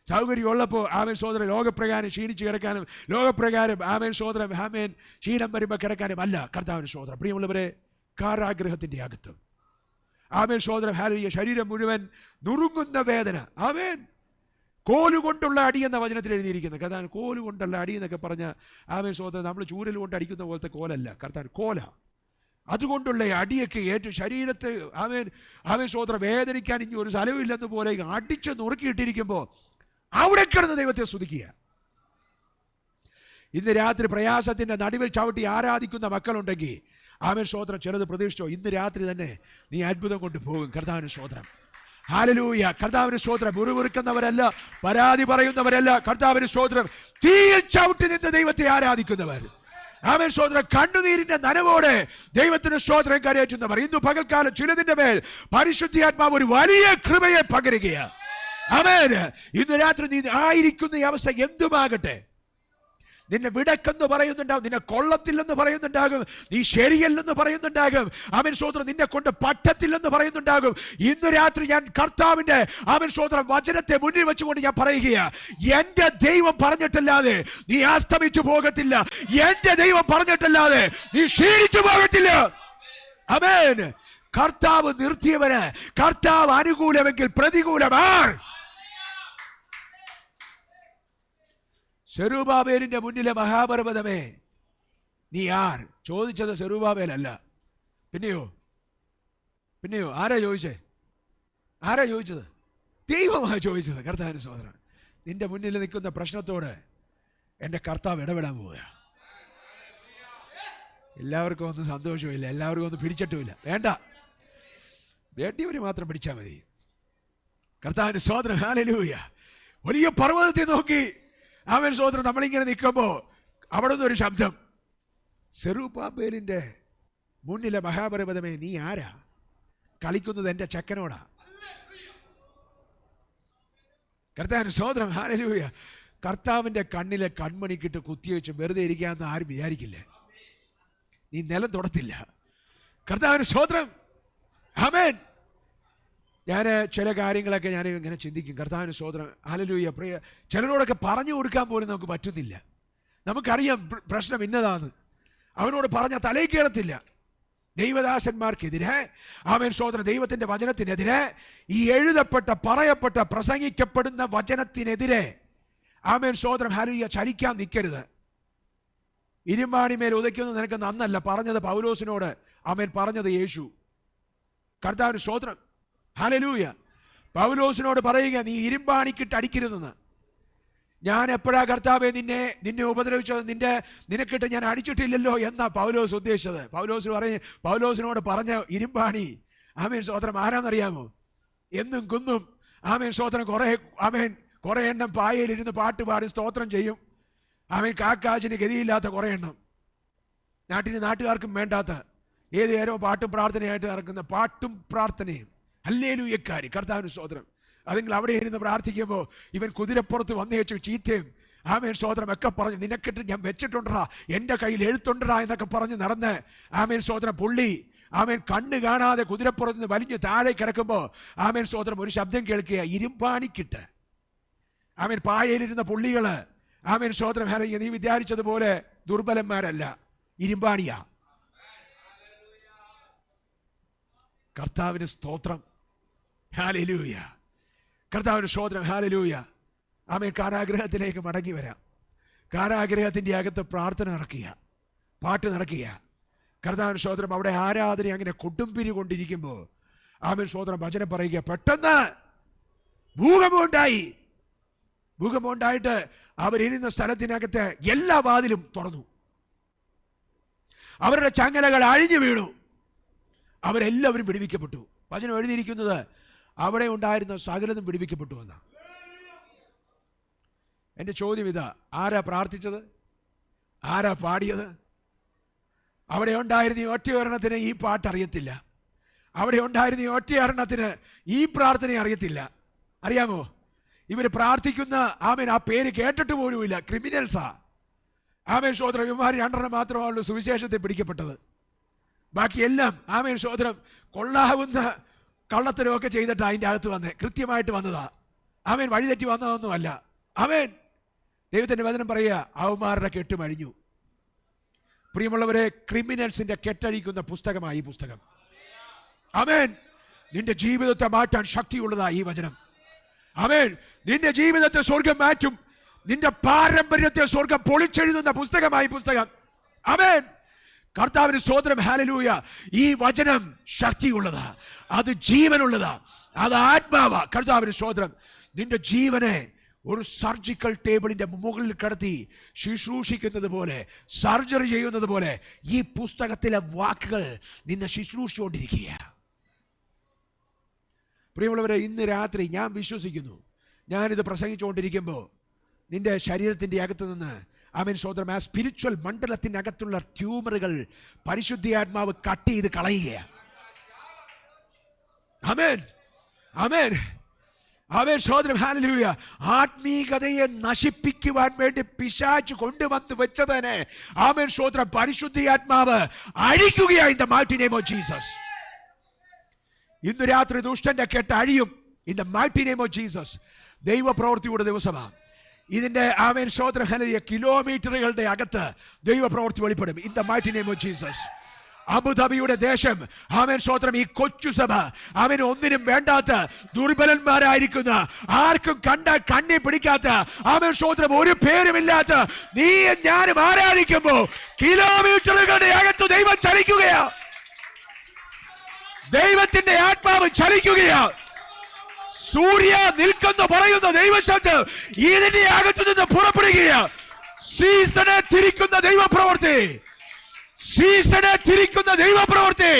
S1: സൗകര്യമുള്ളപ്പോൾ ആമേൻ സഹോദരൻ ലോകപ്രകാരം ക്ഷീണിച്ച് കിടക്കാനും, ലോകപ്രകാരം ആമേൻ സഹോദരൻ ആമേൻ ക്ഷീണം വരുമ്പോൾ കിടക്കാനും അല്ല. കർത്താവിന് സ്തോത്രം. പ്രിയമുള്ളവരെ, കാരാഗ്രഹത്തിൻ്റെ അകത്ത് ആമേൻ സഹോദരൻ ഹല്ലേലൂയ ശരീരം മുഴുവൻ നുറുങ്ങുന്ന വേദന. ആമേൻ. കോലുകൊണ്ടുള്ള അടി എന്ന വചനത്തിൽ എഴുതിയിരിക്കുന്നത്. കർത്താൻ കോലുകൊണ്ടുള്ള അടി എന്നൊക്കെ പറഞ്ഞ ആമേൻ സഹോദരൻ നമ്മൾ ചൂരൽ കൊണ്ട് അടിക്കുന്ന പോലത്തെ കോലല്ല. കർത്താൻ കോല. അതുകൊണ്ടുള്ള അടിയൊക്കെ ഏറ്റു ശരീരത്തെ ആമേൻ സഹോദരൻ വേദനിക്കാൻ ഇനി ഒരു സ്ഥലമില്ലെന്ന് പോലെ അടിച്ച് നുറുക്കിയിട്ടിരിക്കുമ്പോൾ അവിടെ കിടന്ന് ദൈവത്തെ സ്തുതിക്കുക. ഇന്ന് രാത്രി പ്രയാസത്തിന്റെ നടുവിൽ ചവിട്ടി ആരാധിക്കുന്ന മക്കളുണ്ടെങ്കിൽ ആമേൻ സ്തോത്രം ചിലത് പ്രതീക്ഷിച്ചോ. ഇന്ന് രാത്രി തന്നെ നീ അത്ഭുതം കൊണ്ട് പോകും. കർത്താവിന് സ്തോത്രം. ഹല്ലേലൂയ. കർത്താവിന് സ്തോത്രം. മുറിവുറുക്കുന്നവരല്ല, പരാതി പറയുന്നവരല്ല. കർത്താവിന് സ്തോത്രം. തീയിൽ ചവിട്ടി നിന്ന് ദൈവത്തെ ആരാധിക്കുന്നവർ. ആമേൻ സ്തോത്രം. കണ്ണുനീരിന്റെ നനവോടെ ദൈവത്തിന് സ്തോത്രം കരയേറ്റുന്നവർ. ഇന്ന് പകൽക്കാലം ചിലതിന്റെ മേൽ പരിശുദ്ധാത്മാവ് ഒരു വലിയ കൃപയെ പകരുകയാണ്. ആമേൻ. ഇന്ന് രാത്രി നീ ആയിരിക്കുന്ന ഈ അവസ്ഥ എന്തുമാകട്ടെ, നിന്നെ വിടക്കെന്ന് പറയുന്നുണ്ടാകും, നിന്നെ കൊള്ളത്തില്ലെന്ന് പറയുന്നുണ്ടാകും, നീ ശരിയല്ലെന്ന് പറയുന്നുണ്ടാകും. ആമേൻ സ്തോത്രം. നിന്നെ കൊണ്ട് പറ്റത്തില്ലെന്ന് പറയുന്നുണ്ടാകും. ഇന്ന് രാത്രി ഞാൻ കർത്താവിന്റെ ആമേൻ സ്തോത്രം വചനത്തെ മുന്നിൽ വെച്ചുകൊണ്ട് ഞാൻ പറയുകയാ, എന്റെ ദൈവം പറഞ്ഞിട്ടല്ലാതെ നീ അസ്തമിച്ചു പോകത്തില്ല. എന്റെ ദൈവം പറഞ്ഞിട്ടല്ലാതെ നീ ക്ഷീണിച്ചു പോകത്തില്ല. ആമേൻ. കർത്താവ് നിർത്തിയവന് കർത്താവ് അനുകൂലമെങ്കിൽ പ്രതികൂലമാണ്. സെരുബാബേലിന്റെ മുന്നിലെ മഹാപർവ്വതമേ നീ ആർ? ചോദിച്ചത് സെരുബാബേലല്ല. പിന്നെയോ ആരാ ചോദിച്ചത്? ദൈവമാണ് ചോദിച്ചത്. കർത്താവിന് സ്തോത്രം. നിന്റെ മുന്നിൽ നിൽക്കുന്ന പ്രശ്നത്തോട് എൻ്റെ കർത്താവ് ഇടപെടാൻ പോവുക. എല്ലാവർക്കും ഒന്നും സന്തോഷമില്ല, എല്ലാവർക്കും ഒന്നും പിടിച്ചിട്ടുമില്ല. വേണ്ടിയവർ മാത്രം പിടിച്ചാൽ മതി. കർത്താവിന് സ്തോത്രം. ഹല്ലേലൂയ. വലിയ പർവ്വതത്തെ നോക്കി ആമേൻ സ്തോത്രം നമ്മളിങ്ങനെ നിൽക്കുമ്പോൾ അവിടെ നിന്നൊരു ശബ്ദം, സെരുബാബേലിന്റെ മുന്നിലെ മഹാപർവ്വതമേ നീ ആരാ? കളിക്കുന്നത് എൻ്റെ ചെക്കനോടാ. കർത്താവിന് സ്തോത്രം. ഹല്ലേലൂയ. കർത്താവിൻ്റെ കണ്ണിലെ കൺമണിക്കിട്ട് കുത്തിവെച്ച് വെറുതെ ഇരിക്കാമെന്ന് ആരും വിചാരിക്കില്ല. നീ നിലം തൊടത്തില്ല. കർത്താവിന് സ്തോത്രം. ആമേൻ. ഞാൻ ചില കാര്യങ്ങളൊക്കെ ഞാൻ ഇങ്ങനെ ചിന്തിക്കും. കർത്താവിന് സ്തോത്രം. ഹല്ലേലൂയ. പ്രിയ ചിലരോടൊക്കെ പറഞ്ഞു കൊടുക്കാൻ പോലും നമുക്ക് പറ്റുന്നില്ല. നമുക്കറിയാം പ്രശ്നം ഇന്നതാണ്. അവനോട് പറഞ്ഞ തലേ കയറത്തില്ല. ദൈവദാസന്മാർക്കെതിരെ ആമേൻ സ്തോത്രം ദൈവത്തിൻ്റെ വചനത്തിനെതിരെ, ഈ എഴുതപ്പെട്ട പറയപ്പെട്ട പ്രസംഗിക്കപ്പെടുന്ന വചനത്തിനെതിരെ ആമേൻ സ്തോത്രം ഹല്ലേലൂയ ചലിക്കാൻ നിൽക്കരുത്. ഇരുമ്പാണിമേൽ ഉദയ്ക്കുന്നത് നിനക്ക് നന്നല്ല പറഞ്ഞത് പൗലോസിനോട്. ആമേൻ പറഞ്ഞത് യേശു. കർത്താവിന് സ്തോത്രം. ഹല്ലേലൂയ. പൗലോസിനോട് പറയുക, നീ ഇരുമ്പാണിക്കിട്ട് അടിക്കരുതെന്ന്. ഞാൻ എപ്പോഴാ കർത്താവെ നിന്നെ ഉപദ്രവിച്ചത്, നിനക്കിട്ട് ഞാൻ അടിച്ചിട്ടില്ലല്ലോ എന്നാ പൗലോസ് ഉദ്ദേശിച്ചത്. പൗലോസിനോട് പറഞ്ഞ ഇരുമ്പാണി ആമേൻ സ്തോത്രം ആരാന്നറിയാമോ? എന്നും കുന്നും ആമേൻ സ്തോത്രം കുറെ എണ്ണം പായയിലിരുന്ന് പാട്ട് പാടി സ്തോത്രം ചെയ്യും. ആമേൻ കാക്കാച്ചിന് ഗതിയില്ലാത്ത കുറെ എണ്ണം, നാട്ടുകാർക്കും വേണ്ടാത്ത ഏത് നേരവും പാട്ടും പ്രാർത്ഥനയായിട്ട് നടക്കുന്ന പാട്ടും പ്രാർത്ഥനയും ഹല്ലേലൂയക്കാരി കർത്താവിന് സ്തോത്രം. അതെങ്കിൽ അവിടെ ഇരുന്ന് പ്രാർത്ഥിക്കുമ്പോൾ ഇവൻ കുതിരപ്പുറത്ത് വന്നേച്ചു ചീത്തയും ആമേൻ സ്തോത്രം ഒക്കെ പറഞ്ഞ് നിനക്കിട്ട് ഞാൻ വെച്ചിട്ടുണ്ടാ, എൻ്റെ കയ്യിൽ എഴുത്തുണ്ടാ എന്നൊക്കെ പറഞ്ഞ് നടന്ന് ആമേൻ സ്തോത്രം പുള്ളി ആമേൻ കണ്ണ് കാണാതെ കുതിരപ്പുറത്ത് നിന്ന് വലിഞ്ഞ് താഴെ കിടക്കുമ്പോൾ ആമേൻ സ്തോത്രം ഒരു ശബ്ദം കേൾക്കുക, ഇരുമ്പാണിക്കിട്ട്. ആമേൻ പായയിലിരുന്ന പുള്ളികള് ആമേൻ സ്തോത്രം നീ വിചാരിച്ചതുപോലെ ദുർബലന്മാരല്ല, ഇരുമ്പാണിയാ. കർത്താവിന് സ്തോത്രം, ഹല്ലേലൂയ. കർത്താവിന് സ്തോത്രം, ഹല്ലേലൂയ. ആമേൻ കാരാഗ്രഹത്തിലേക്ക് മടങ്ങി വരാം. കാരാഗ്രഹത്തിൻ്റെ അകത്ത് പ്രാർത്ഥന നടക്കുക, പാട്ട് നടക്കുക. കർത്താവിന് സ്തോത്രം. അവിടെ ആരാധന അങ്ങനെ കൊടുമ്പിരി കൊണ്ടിരിക്കുമ്പോൾ ആമേൻ സ്തോത്രം വചനം പറയുക, പെട്ടെന്ന് ഭൂകമ്പമുണ്ടായിട്ട് അവരിരുന്ന സ്ഥലത്തിനകത്ത് എല്ലാ വാതിലും തുറന്നു, അവരുടെ ചങ്ങലകൾ അഴിഞ്ഞു വീണു, അവരെല്ലാവരും വിടുവിക്കപ്പെട്ടു. വചനം എഴുതിയിരിക്കുന്നത് അവിടെ ഉണ്ടായിരുന്ന സകലതും വിടുവിക്കപ്പെട്ടു എന്നാ. എൻ്റെ ചോദ്യം ഇതാ, ആരാ പ്രാർത്ഥിച്ചത്? ആരാ പാടിയത്? അവിടെ ഉണ്ടായിരുന്ന ഈ ഒറ്റയൊരെണ്ണത്തിന് ഈ പാട്ട് അറിയത്തില്ല. അവിടെ ഉണ്ടായിരുന്ന ഈ ഒറ്റയൊരെണ്ണത്തിന് ഈ പ്രാർത്ഥന അറിയത്തില്ല. അറിയാമോ? ഇവർ പ്രാർത്ഥിക്കുന്ന ആമേൻ ആ പേര് കേട്ടിട്ട് പോലുമില്ല. ക്രിമിനൽസാ. ആമേൻ സ്തോത്രം. ഇവന്മാർ 2 മാത്രമാണുള്ളൂ സുവിശേഷത്തെ പിടിക്കപ്പെട്ടത്. ബാക്കിയെല്ലാം ആമേൻ സ്തോത്രം കൊള്ളാവുന്ന കള്ളത്തരമൊക്കെ ചെയ്തിട്ട് അതിൻ്റെ അകത്ത് വന്നേ, കൃത്യമായിട്ട് വന്നതാ. ആമേൻ വഴിതെറ്റി വന്നതൊന്നുമല്ല. ആമേൻ ദൈവത്തിൻ്റെ വചനം പറയുക, അവന്മാരുടെ കെട്ടുമഴിഞ്ഞു. പ്രിയമുള്ളവരെ, ക്രിമിനൽസിന്റെ കെട്ടഴിക്കുന്ന പുസ്തകമായി ഈ പുസ്തകം. ആമേൻ. നിന്റെ ജീവിതത്തെ മാറ്റാൻ ശക്തിയുള്ളതാ ഈ വചനം. ആമേൻ. നിന്റെ ജീവിതത്തെ സ്വർഗം മാറ്റും. നിന്റെ പാരമ്പര്യത്തെ സ്വർഗം പൊളിച്ചെഴുതുന്ന പുസ്തകമായി പുസ്തകം. ആമേൻ. കർത്താവിന് സ്തോത്രം, ഹല്ലേലൂയ. ഈ വചനം ശക്തിയുള്ളതാ, അത് ജീവനുള്ളതാ, അത് ആത്മാവാ. കർത്താവിന് സ്തോത്രം. നിന്റെ ജീവനെ ഒരു സർജിക്കൽ ടേബിളിന്റെ മുകളിൽ കിടത്തി ശുശ്രൂഷിക്കുന്നത് പോലെ, സർജറി ചെയ്യുന്നത് പോലെ ഈ പുസ്തകത്തിലെ വാക്കുകൾ നിന്നെ ശുശ്രൂഷിച്ചുകൊണ്ടിരിക്കുക. പ്രിയമുള്ളവരെ, ഇന്ന് രാത്രി ഞാൻ വിശ്വസിക്കുന്നു, ഞാനിത് പ്രസംഗിച്ചുകൊണ്ടിരിക്കുമ്പോൾ നിന്റെ ശരീരത്തിൻ്റെ അകത്ത് നിന്ന് ആമേൻ സ്തോത്രം ആ സ്പിരിച്വൽ മണ്ഡലത്തിനകത്തുള്ള ട്യൂമറുകൾ പരിശുദ്ധാത്മാവ് കട്ട് ചെയ്ത് കളയുകയാണ്. ആമേൻ, ആമേൻ, ആമേൻ സ്തോത്രം, ഹല്ലേലൂയ. ആത്മീകതയെ നശിപ്പിക്കുവാൻ വേണ്ടി പിശാച് കൊണ്ടുവന്ന് വെച്ചതിനെ ആമേൻ സ്തോത്രം പരിശുദ്ധാത്മാവ് അഴിക്കുകയാണ്. In the mighty name of Jesus. ഇന്ന് രാത്രി ദുഷ്ടന്റെ കെട്ട് അഴിയും. In the mighty name of Jesus. ദൈവപ്രവൃത്തിയുടെ ദിവസമാണ് ഇതിന്റെ. ആമേൻ സ്തോത്രം, ഹല്ലേലൂയ. കിലോമീറ്ററുകളുടെ അകത്ത് ദൈവപ്രവൃത്തി വെളിപ്പെടും. In the mighty name of Jesus. അബുദാബിയുടെ ദേശം ആമേൻ സ്തോത്രം, ഈ കൊച്ചു സഭ ആമേൻ ഒന്നിനും വേണ്ടാത്ത ദുർബലന്മാരായിരിക്കുന്ന, ആർക്കും കണ്ണി പിടിക്കാത്ത, ആമേൻ സ്തോത്രം ഒരു പേരുമില്ലാത്ത നീയും ഞാനും ആരാധിക്കുമ്പോ കിലോമീറ്ററുകളുടെ അകത്ത് ദൈവം ചലിക്കുകയാ. ദൈവത്തിന്റെ ആത്മാവ് ചലിക്കുകയാ. സൂര്യ നിൽക്കുന്നു പറയുന്ന ദൈവശബ്ദം ഇതിന്റെ അകത്തു നിന്ന് പുറപ്പെടുകയാ. സീസണെ തിരിക്കുന്ന ദൈവപ്രവൃത്തി, സീസണെ തിരിക്കുന്ന ദൈവപ്രവൃത്തി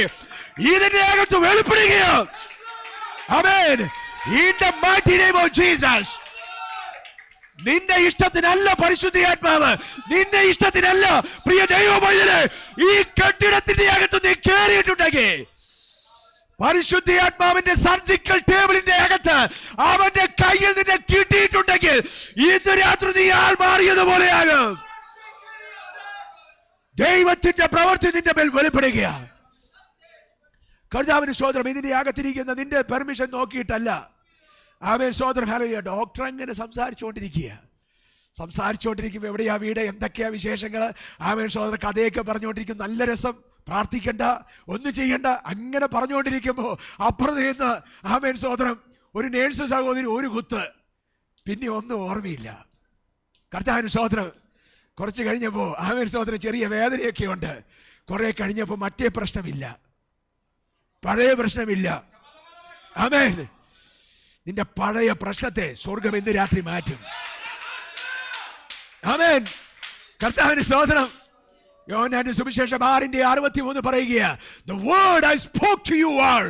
S1: ഇതിന്റെ അകത്ത് വെളിപ്പെടുകയാ. ആമേൻ. In the mighty name of Jesus. നിന്റെ ഇഷ്ടത്തിനല്ല പരിശുദ്ധാത്മാവ്, നിന്റെ ഇഷ്ടത്തിനല്ല പ്രിയ ദൈവമൈതലേ. ഈ കെട്ടിടത്തിന്റെ അകത്ത് നീ കയറിയിട്ടുണ്ടെങ്കിൽ, പരിശുദ്ധാത്മാവിന്റെ സർജിക്കൽ ടേബിളിന്റെ അകത്ത് അവന്റെ കയ്യിൽ നിന്നെ കിട്ടിയിട്ടുണ്ടെങ്കിൽ, ഇന്ന് രാത്രി നീ ആൾ മാറിയതുപോലെയാകും. ദൈവത്തിന്റെ പ്രവൃത്തി നിന്റെ മേൽ വെളിപ്പെടുകയാണ്. കർത്താവിന് സ്തോത്രം. ഇതിന്റെ അകത്തിരിക്കുന്ന നിന്റെ പെർമിഷൻ നോക്കിയിട്ടല്ല. ആമേൻ സ്തോത്രം, ഹല്ലേലൂയ. ഡോക്ടർ അങ്ങനെ സംസാരിച്ചുകൊണ്ടിരിക്കുമ്പോൾ എവിടെയാ വീട്, എന്തൊക്കെയാ വിശേഷങ്ങൾ, ആമേൻ സ്തോത്രം കഥയൊക്കെ പറഞ്ഞുകൊണ്ടിരിക്കും. നല്ല രസം, പ്രാർത്ഥിക്കണ്ട, ഒന്നും ചെയ്യണ്ട, അങ്ങനെ പറഞ്ഞുകൊണ്ടിരിക്കുമ്പോൾ അപ്പുറത്ത് നിന്ന് ആമേൻ സ്തോത്രം ഒരു നേഴ്സ് സഹോദരി ഒരു കുത്ത്, പിന്നെ ഒന്നും ഓർമ്മയില്ല. കർത്താവിന് സ്തോത്രം. കുറച്ച് കഴിഞ്ഞപ്പോൾ ആമേൻ സ്തോത്രം ചെറിയ വേദനയൊക്കെ ഉണ്ട്. കുറെ കഴിഞ്ഞപ്പോൾ മറ്റേ പ്രശ്നമില്ല, പഴയ പ്രശ്നമില്ല. ആമേൻ. നിന്റെ പഴയ പ്രശ്നത്തെ സ്വർഗം ഇന്ന് രാത്രി മാറ്റും. ആമേൻ. കർത്താവിന് സ്തോത്രം. യോഹന്നാന്റെ സുവിശേഷം 6:63 പറയുക, the word I spoke to you are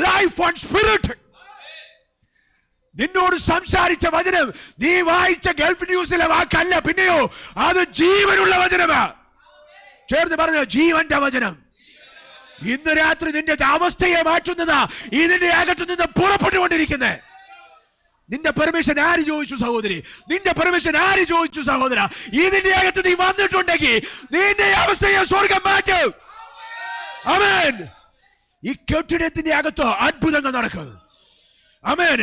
S1: life and spirit. നിന്നോട് സംസാരിച്ച വചനം നീ വായിച്ച ഗൾഫ് ന്യൂസിലെ വാക്കല്ല, പിന്നെയോ അത് ജീവനുള്ള വചനമാ. ചേർന്ന് പറഞ്ഞോ, ജീവന്റെ വചനം. ഇന്ന് രാത്രി നിന്റെ അവസ്ഥയെ മാറ്റുന്നതാ ഇതിന്റെ അകത്തു നിന്ന് പുറപ്പെട്ടുകൊണ്ടിരിക്കുന്നത്. നിന്റെ പെർമിഷൻ ആര് ചോദിച്ചു സഹോദരി? നിന്റെ പെർമിഷൻ ആര് ചോദിച്ചു സഹോദര? ഇതിന്റെ അകത്ത് നീ വന്നിട്ടുണ്ടെങ്കിൽ നിന്റെ അവസ്ഥയെ സ്വർഗം മാറ്റും. ആമേൻ. ഈ കെട്ടിടത്തിന്റെ അകത്ത് അത്ഭുതങ്ങൾ നടക്കും. ആമേൻ.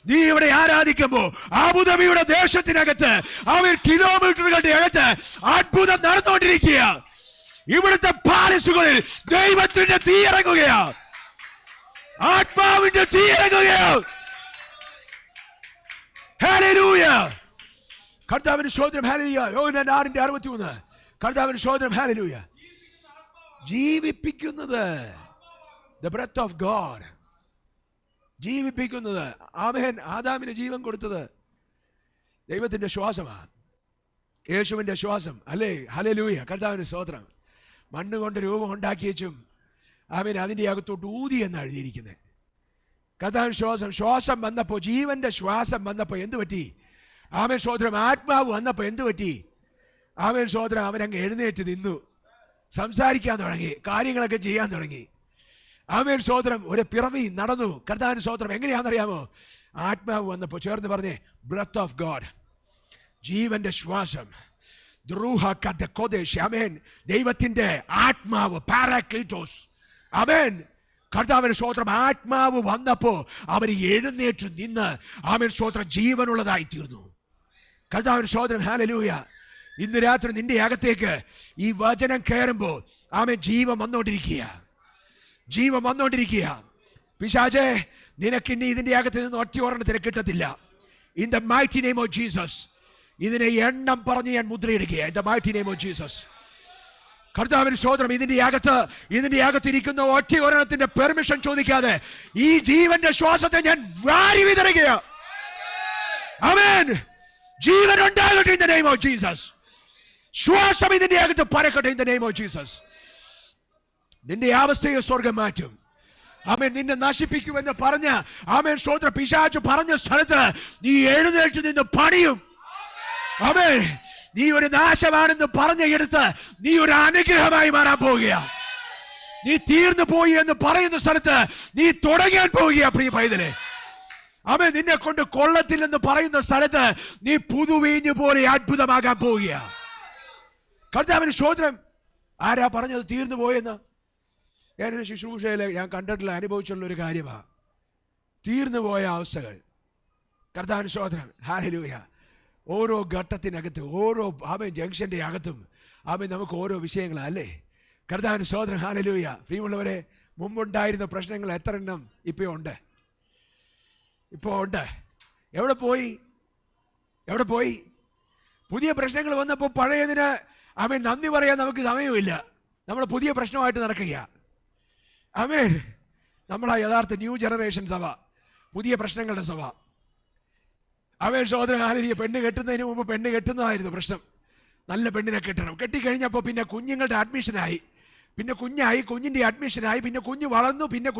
S1: നീ ഇവിടെ ആരാധിക്കുമ്പോ അബുദാബിയുടെ ദേശത്തിനകത്ത് അവർ കിലോമീറ്ററുകളുടെ അകത്ത് അത്ഭുതം നടന്നുകൊണ്ടിരിക്കുക. ഇവിടുത്തെ പാലസുകളിൽ ദൈവത്തിന്റെ തീ ഇറങ്ങുകയാ, ആത്മാവിന്റെ തീ ഇറങ്ങുകയാ. ഹല്ലേലൂയ. കർത്താവിന് സ്തോത്രം. ഹല്ലേലൂയ. യോഹന്നാൻ 6:63. കർത്താവിന് സ്തോത്രം. ഹല്ലേലൂയ. ജീവിപ്പിക്കുന്നത്, the breath of God. ജീവിപ്പിക്കുന്നത്. ആമേൻ. ആദാമിന് ജീവൻ കൊടുത്തത് ദൈവത്തിന്റെ ശ്വാസമാണ്, യേശുവിന്റെ ശ്വാസം. അല്ലേ? ഹല്ലേലൂയ. കർത്താവിന് സ്തോത്രം. മണ്ണ് കൊണ്ട് രൂപം ഉണ്ടാക്കിയേച്ചും ആമേൻ അതിന്റെ അകത്തോട്ട് ഊതി എന്നാണ് എഴുതിയിരിക്കുന്നത്. കർത്താവിന് ശ്വാസം. ശ്വാസം വന്നപ്പോ, ജീവന്റെ ശ്വാസം വന്നപ്പോ എന്ത് പറ്റി? ആമേൻ സ്തോത്രം. ആത്മാവ് വന്നപ്പോ എന്ത് പറ്റി? ആമേൻ സ്തോത്രം. അവനങ്ങ് എഴുന്നേറ്റ് നിന്നു, സംസാരിക്കാൻ തുടങ്ങി, കാര്യങ്ങളൊക്കെ ചെയ്യാൻ തുടങ്ങി. ആമേൻ സ്തോത്രം. ഒരു പിറവി നടന്നു. കർത്താവിന് സ്തോത്രം. എങ്ങനെയാണെന്നറിയാമോ? ആത്മാവ് വന്നപ്പോ. ചേർന്ന് പറഞ്ഞേ, ബ്രത്ത് ഓഫ് ഗോഡ്, ജീവന്റെ ശ്വാസം. ആമേൻ. ദൈവത്തിന്റെ ആത്മാവ്, പാരാക്ലീറ്റോസ്. ആമേൻ. കർത്താവിന്റെ സ്തോത്രം. ആത്മാവ് വന്നപ്പോ അവർ എഴുന്നേറ്റ് നിന്ന് ആമേൻ സ്തോത്രം ജീവനുള്ളതായി തീർന്നു. കർത്താവിന്റെ സ്തോത്രം. ഹല്ലേലൂയ. ഇന്ന് രാത്രി നിന്റെ അകത്തേക്ക് ഈ വചനം കയറുമ്പോ ആമേൻ ജീവൻ വന്നോണ്ടിരിക്കുക, ജീവൻ വന്നോണ്ടിരിക്കുക. പിശാചേ, നിനക്കിനി ഇതിന്റെ അകത്ത് നിന്ന് ഒറ്റ ഒരെണ്ണത്തിന് കിട്ടത്തില്ല. In the mighty name of Jesus. ഇതിനെ എണ്ണം പറഞ്ഞ് ഞാൻ മുദ്രയിടുക. In the mighty name of Jesus. കർത്താവിന് സ്തോത്രം. ഇതിന്റെ അകത്തിരിക്കുന്ന ഒറ്റ ഒരെണ്ണത്തിന്റെ പെർമിഷൻ ചോദിക്കാതെ ഈ ജീവന്റെ ശ്വാസത്തെ ഞാൻ വാരി വിതറുകയാ. ആമേൻ. ജീവൻ ഉണ്ടാകട്ടെ in the name of Jesus. ശ്വാസം ഇതിന്റെ അകത്ത് പരക്കട്ടെ in the name of Jesus. നിന്റെ അവസ്ഥയെ സ്വർഗം മാറ്റും. ആമേൻ. നിന്നെ നശിപ്പിക്കുമെന്ന് പറഞ്ഞ ആമേൻ സ്തോത്ര പിശാച് പറഞ്ഞ സ്ഥലത്ത് നീ എഴുന്നേറ്റ് നിന്ന് പണിയും. ആമേൻ. നീ ഒരു നാശമാണെന്ന് പറഞ്ഞെടുത്ത് നീ ഒരു അനുഗ്രഹമായി മാറാൻ പോവുക. നീ തീർന്നു പോയി എന്ന് പറയുന്ന സ്ഥലത്ത് നീ തുടങ്ങാൻ പോവുക പ്രിയ പൈതലേ. ആമേൻ. നിന്നെ കൊണ്ട് കൊള്ളത്തില്ലെന്ന് പറയുന്ന സ്ഥലത്ത് നീ പുതുവീഞ്ഞു പോലെ അത്ഭുതമാകാൻ പോവുക. കർത്താവിന് സ്തോത്രം. ആരാ പറഞ്ഞത് തീർന്നു പോയെന്ന്? ഞാനൊരു ശുശ്രൂഷയില് ഞാൻ കണ്ടിട്ടുള്ള അനുഭവിച്ചുള്ള ഒരു കാര്യമാണ് തീർന്നു പോയ അവസ്ഥകൾ. കർത്താവിന് സ്തോത്രം. ഹല്ലേലൂയ. ഓരോ ഘട്ടത്തിനകത്ത്, ഓരോ ആമേൻ ജംഗ്ഷന്റെ അകത്തും ആമേൻ നമുക്ക് ഓരോ വിഷയങ്ങളാണ്. അല്ലേ? കർത്താവിന് സ്തോത്രം. ഹല്ലേലൂയ. പ്രിയമുള്ളവരെ, മുമ്പുണ്ടായിരുന്ന പ്രശ്നങ്ങൾ എത്ര എണ്ണം ഇപ്പോൾ ഉണ്ട്? എവിടെ പോയി? പുതിയ പ്രശ്നങ്ങൾ വന്നപ്പോൾ പഴയതിന് ആമേൻ നന്ദി പറയാൻ നമുക്ക് സമയമില്ല. നമ്മൾ പുതിയ പ്രശ്നമായിട്ട് നടക്കുക. ആമേൻ. നമ്മളാ യഥാർത്ഥ ന്യൂ ജനറേഷൻ സഭ, പുതിയ പ്രശ്നങ്ങളുടെ സഭ. ആമേൻ സഹോദരൻ. ഹല്ലേലൂയ. പെണ്ണ് കെട്ടുന്നതിന് മുമ്പ് പെണ്ണ് കെട്ടുന്നതായിരുന്നു പ്രശ്നം. നല്ല പെണ്ണിനെ കെട്ടണം. കെട്ടിക്കഴിഞ്ഞപ്പോൾ പിന്നെ കുഞ്ഞുങ്ങളുടെ അഡ്മിഷനായി, പിന്നെ കുഞ്ഞായി, കുഞ്ഞിൻ്റെ അഡ്മിഷനായി, പിന്നെ കുഞ്ഞ് വളർന്നു, പിന്നെ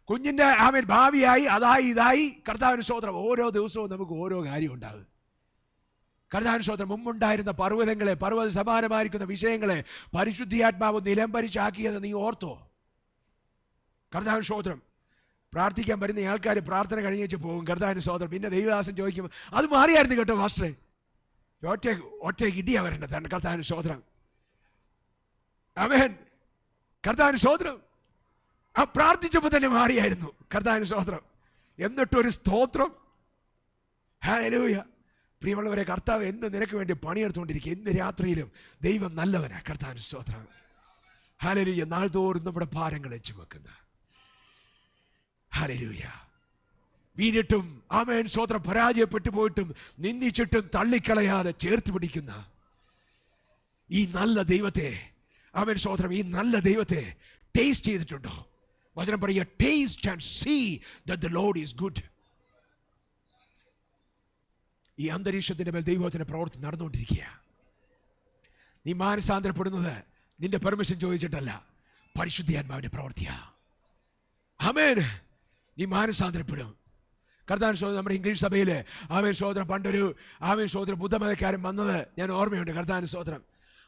S1: കുഞ്ഞിൻ്റെ ആമേൻ ഭാവിയായി, അതായി ഇതായി. കർത്താവിന് സ്തോത്രം. ഓരോ ദിവസവും നമുക്ക് ഓരോ കാര്യം ഉണ്ടാകും. കർത്താവിന് സ്തോത്രം. മുമ്പുണ്ടായിരുന്ന പർവ്വത സമാനമായിരിക്കുന്ന വിഷയങ്ങളെ പരിശുദ്ധിയാത്മാവ് നിലംപരിച്ചാക്കിയത് നീ ഓർത്തോ? കർത്താവിന് സ്തോത്രം. പ്രാർത്ഥിക്കാൻ വരുന്ന ആൾക്കാർ പ്രാർത്ഥന കഴിഞ്ഞേച്ച് പോകും. കർത്താവിന് സ്തോത്രം. പിന്നെ ദൈവദാസൻ ചോദിക്കും, അത് മാറിയായിരുന്നു കേട്ടോ മാസ്റ്ററെ. ഒറ്റ ഇടിയാ വരേണ്ടത്. കർത്താവിന് സ്തോത്രം. ആമേൻ. കർത്താവിന് സ്തോത്രം. ആ പ്രാർത്ഥിച്ചപ്പോൾ തന്നെ മാറിയായിരുന്നു. കർത്താവിന് സ്തോത്രം. എന്നിട്ടൊരു സ്തോത്രം. ഹല്ലേലൂയ. പ്രിയമുള്ളവരെ, കർത്താവ് എന്ന് നിനക്ക് വേണ്ടി പണിയെടുത്തുകൊണ്ടിരിക്കുക. ഇന്ന് രാത്രിയിലും ദൈവം നല്ലവനാ. കർത്താവിന് സ്തോത്രം. ഹല്ലേലൂയ. നാൾതോറും നമ്മുടെ ഭാരങ്ങളെ ചുമക്കുന്ന, ഹല്ലേലൂയ, വീണിട്ടും ആമേൻ സ്തോത്രം പരാജയപ്പെട്ടു പോയിട്ടും നിന്ദിച്ചിട്ടും തള്ളിക്കളയാതെ ചേർത്ത് പിടിക്കുന്ന ഈ നല്ല ദൈവത്തെ, ആമേൻ സ്തോത്രം, ഈ നല്ല ദൈവത്തെ ടേസ്റ്റ് ചെയ്തിട്ടുണ്ടോ? വചനം പറയുക, taste and see that the Lord is good. ഈ അന്തരീക്ഷത്തിൻ്റെ മേൽ ദൈവത്തിൻ്റെ പ്രവൃത്തി നടന്നുകൊണ്ടിരിക്കുക. നീ മാനസാന്തരപ്പെടുന്നത് നിന്റെ പെർമിഷൻ ചോദിച്ചിട്ടല്ല, പരിശുദ്ധാത്മാവിൻ്റെ പ്രവൃത്തിയാ. ആമേൻ. നീ മാനസാന്തരപ്പെടും. കർത്താവിൻ സഹോദരൻ, നമ്മുടെ ഇംഗ്ലീഷ് സഭയിൽ ആമേൻ സഹോദരൻ, പണ്ടൊരു ആമേൻ സഹോദരൻ ബുദ്ധമതക്കാരൻ വന്നത് ഞാൻ ഓർമ്മയുണ്ട്. കർത്താവിൻ സഹോദരൻ,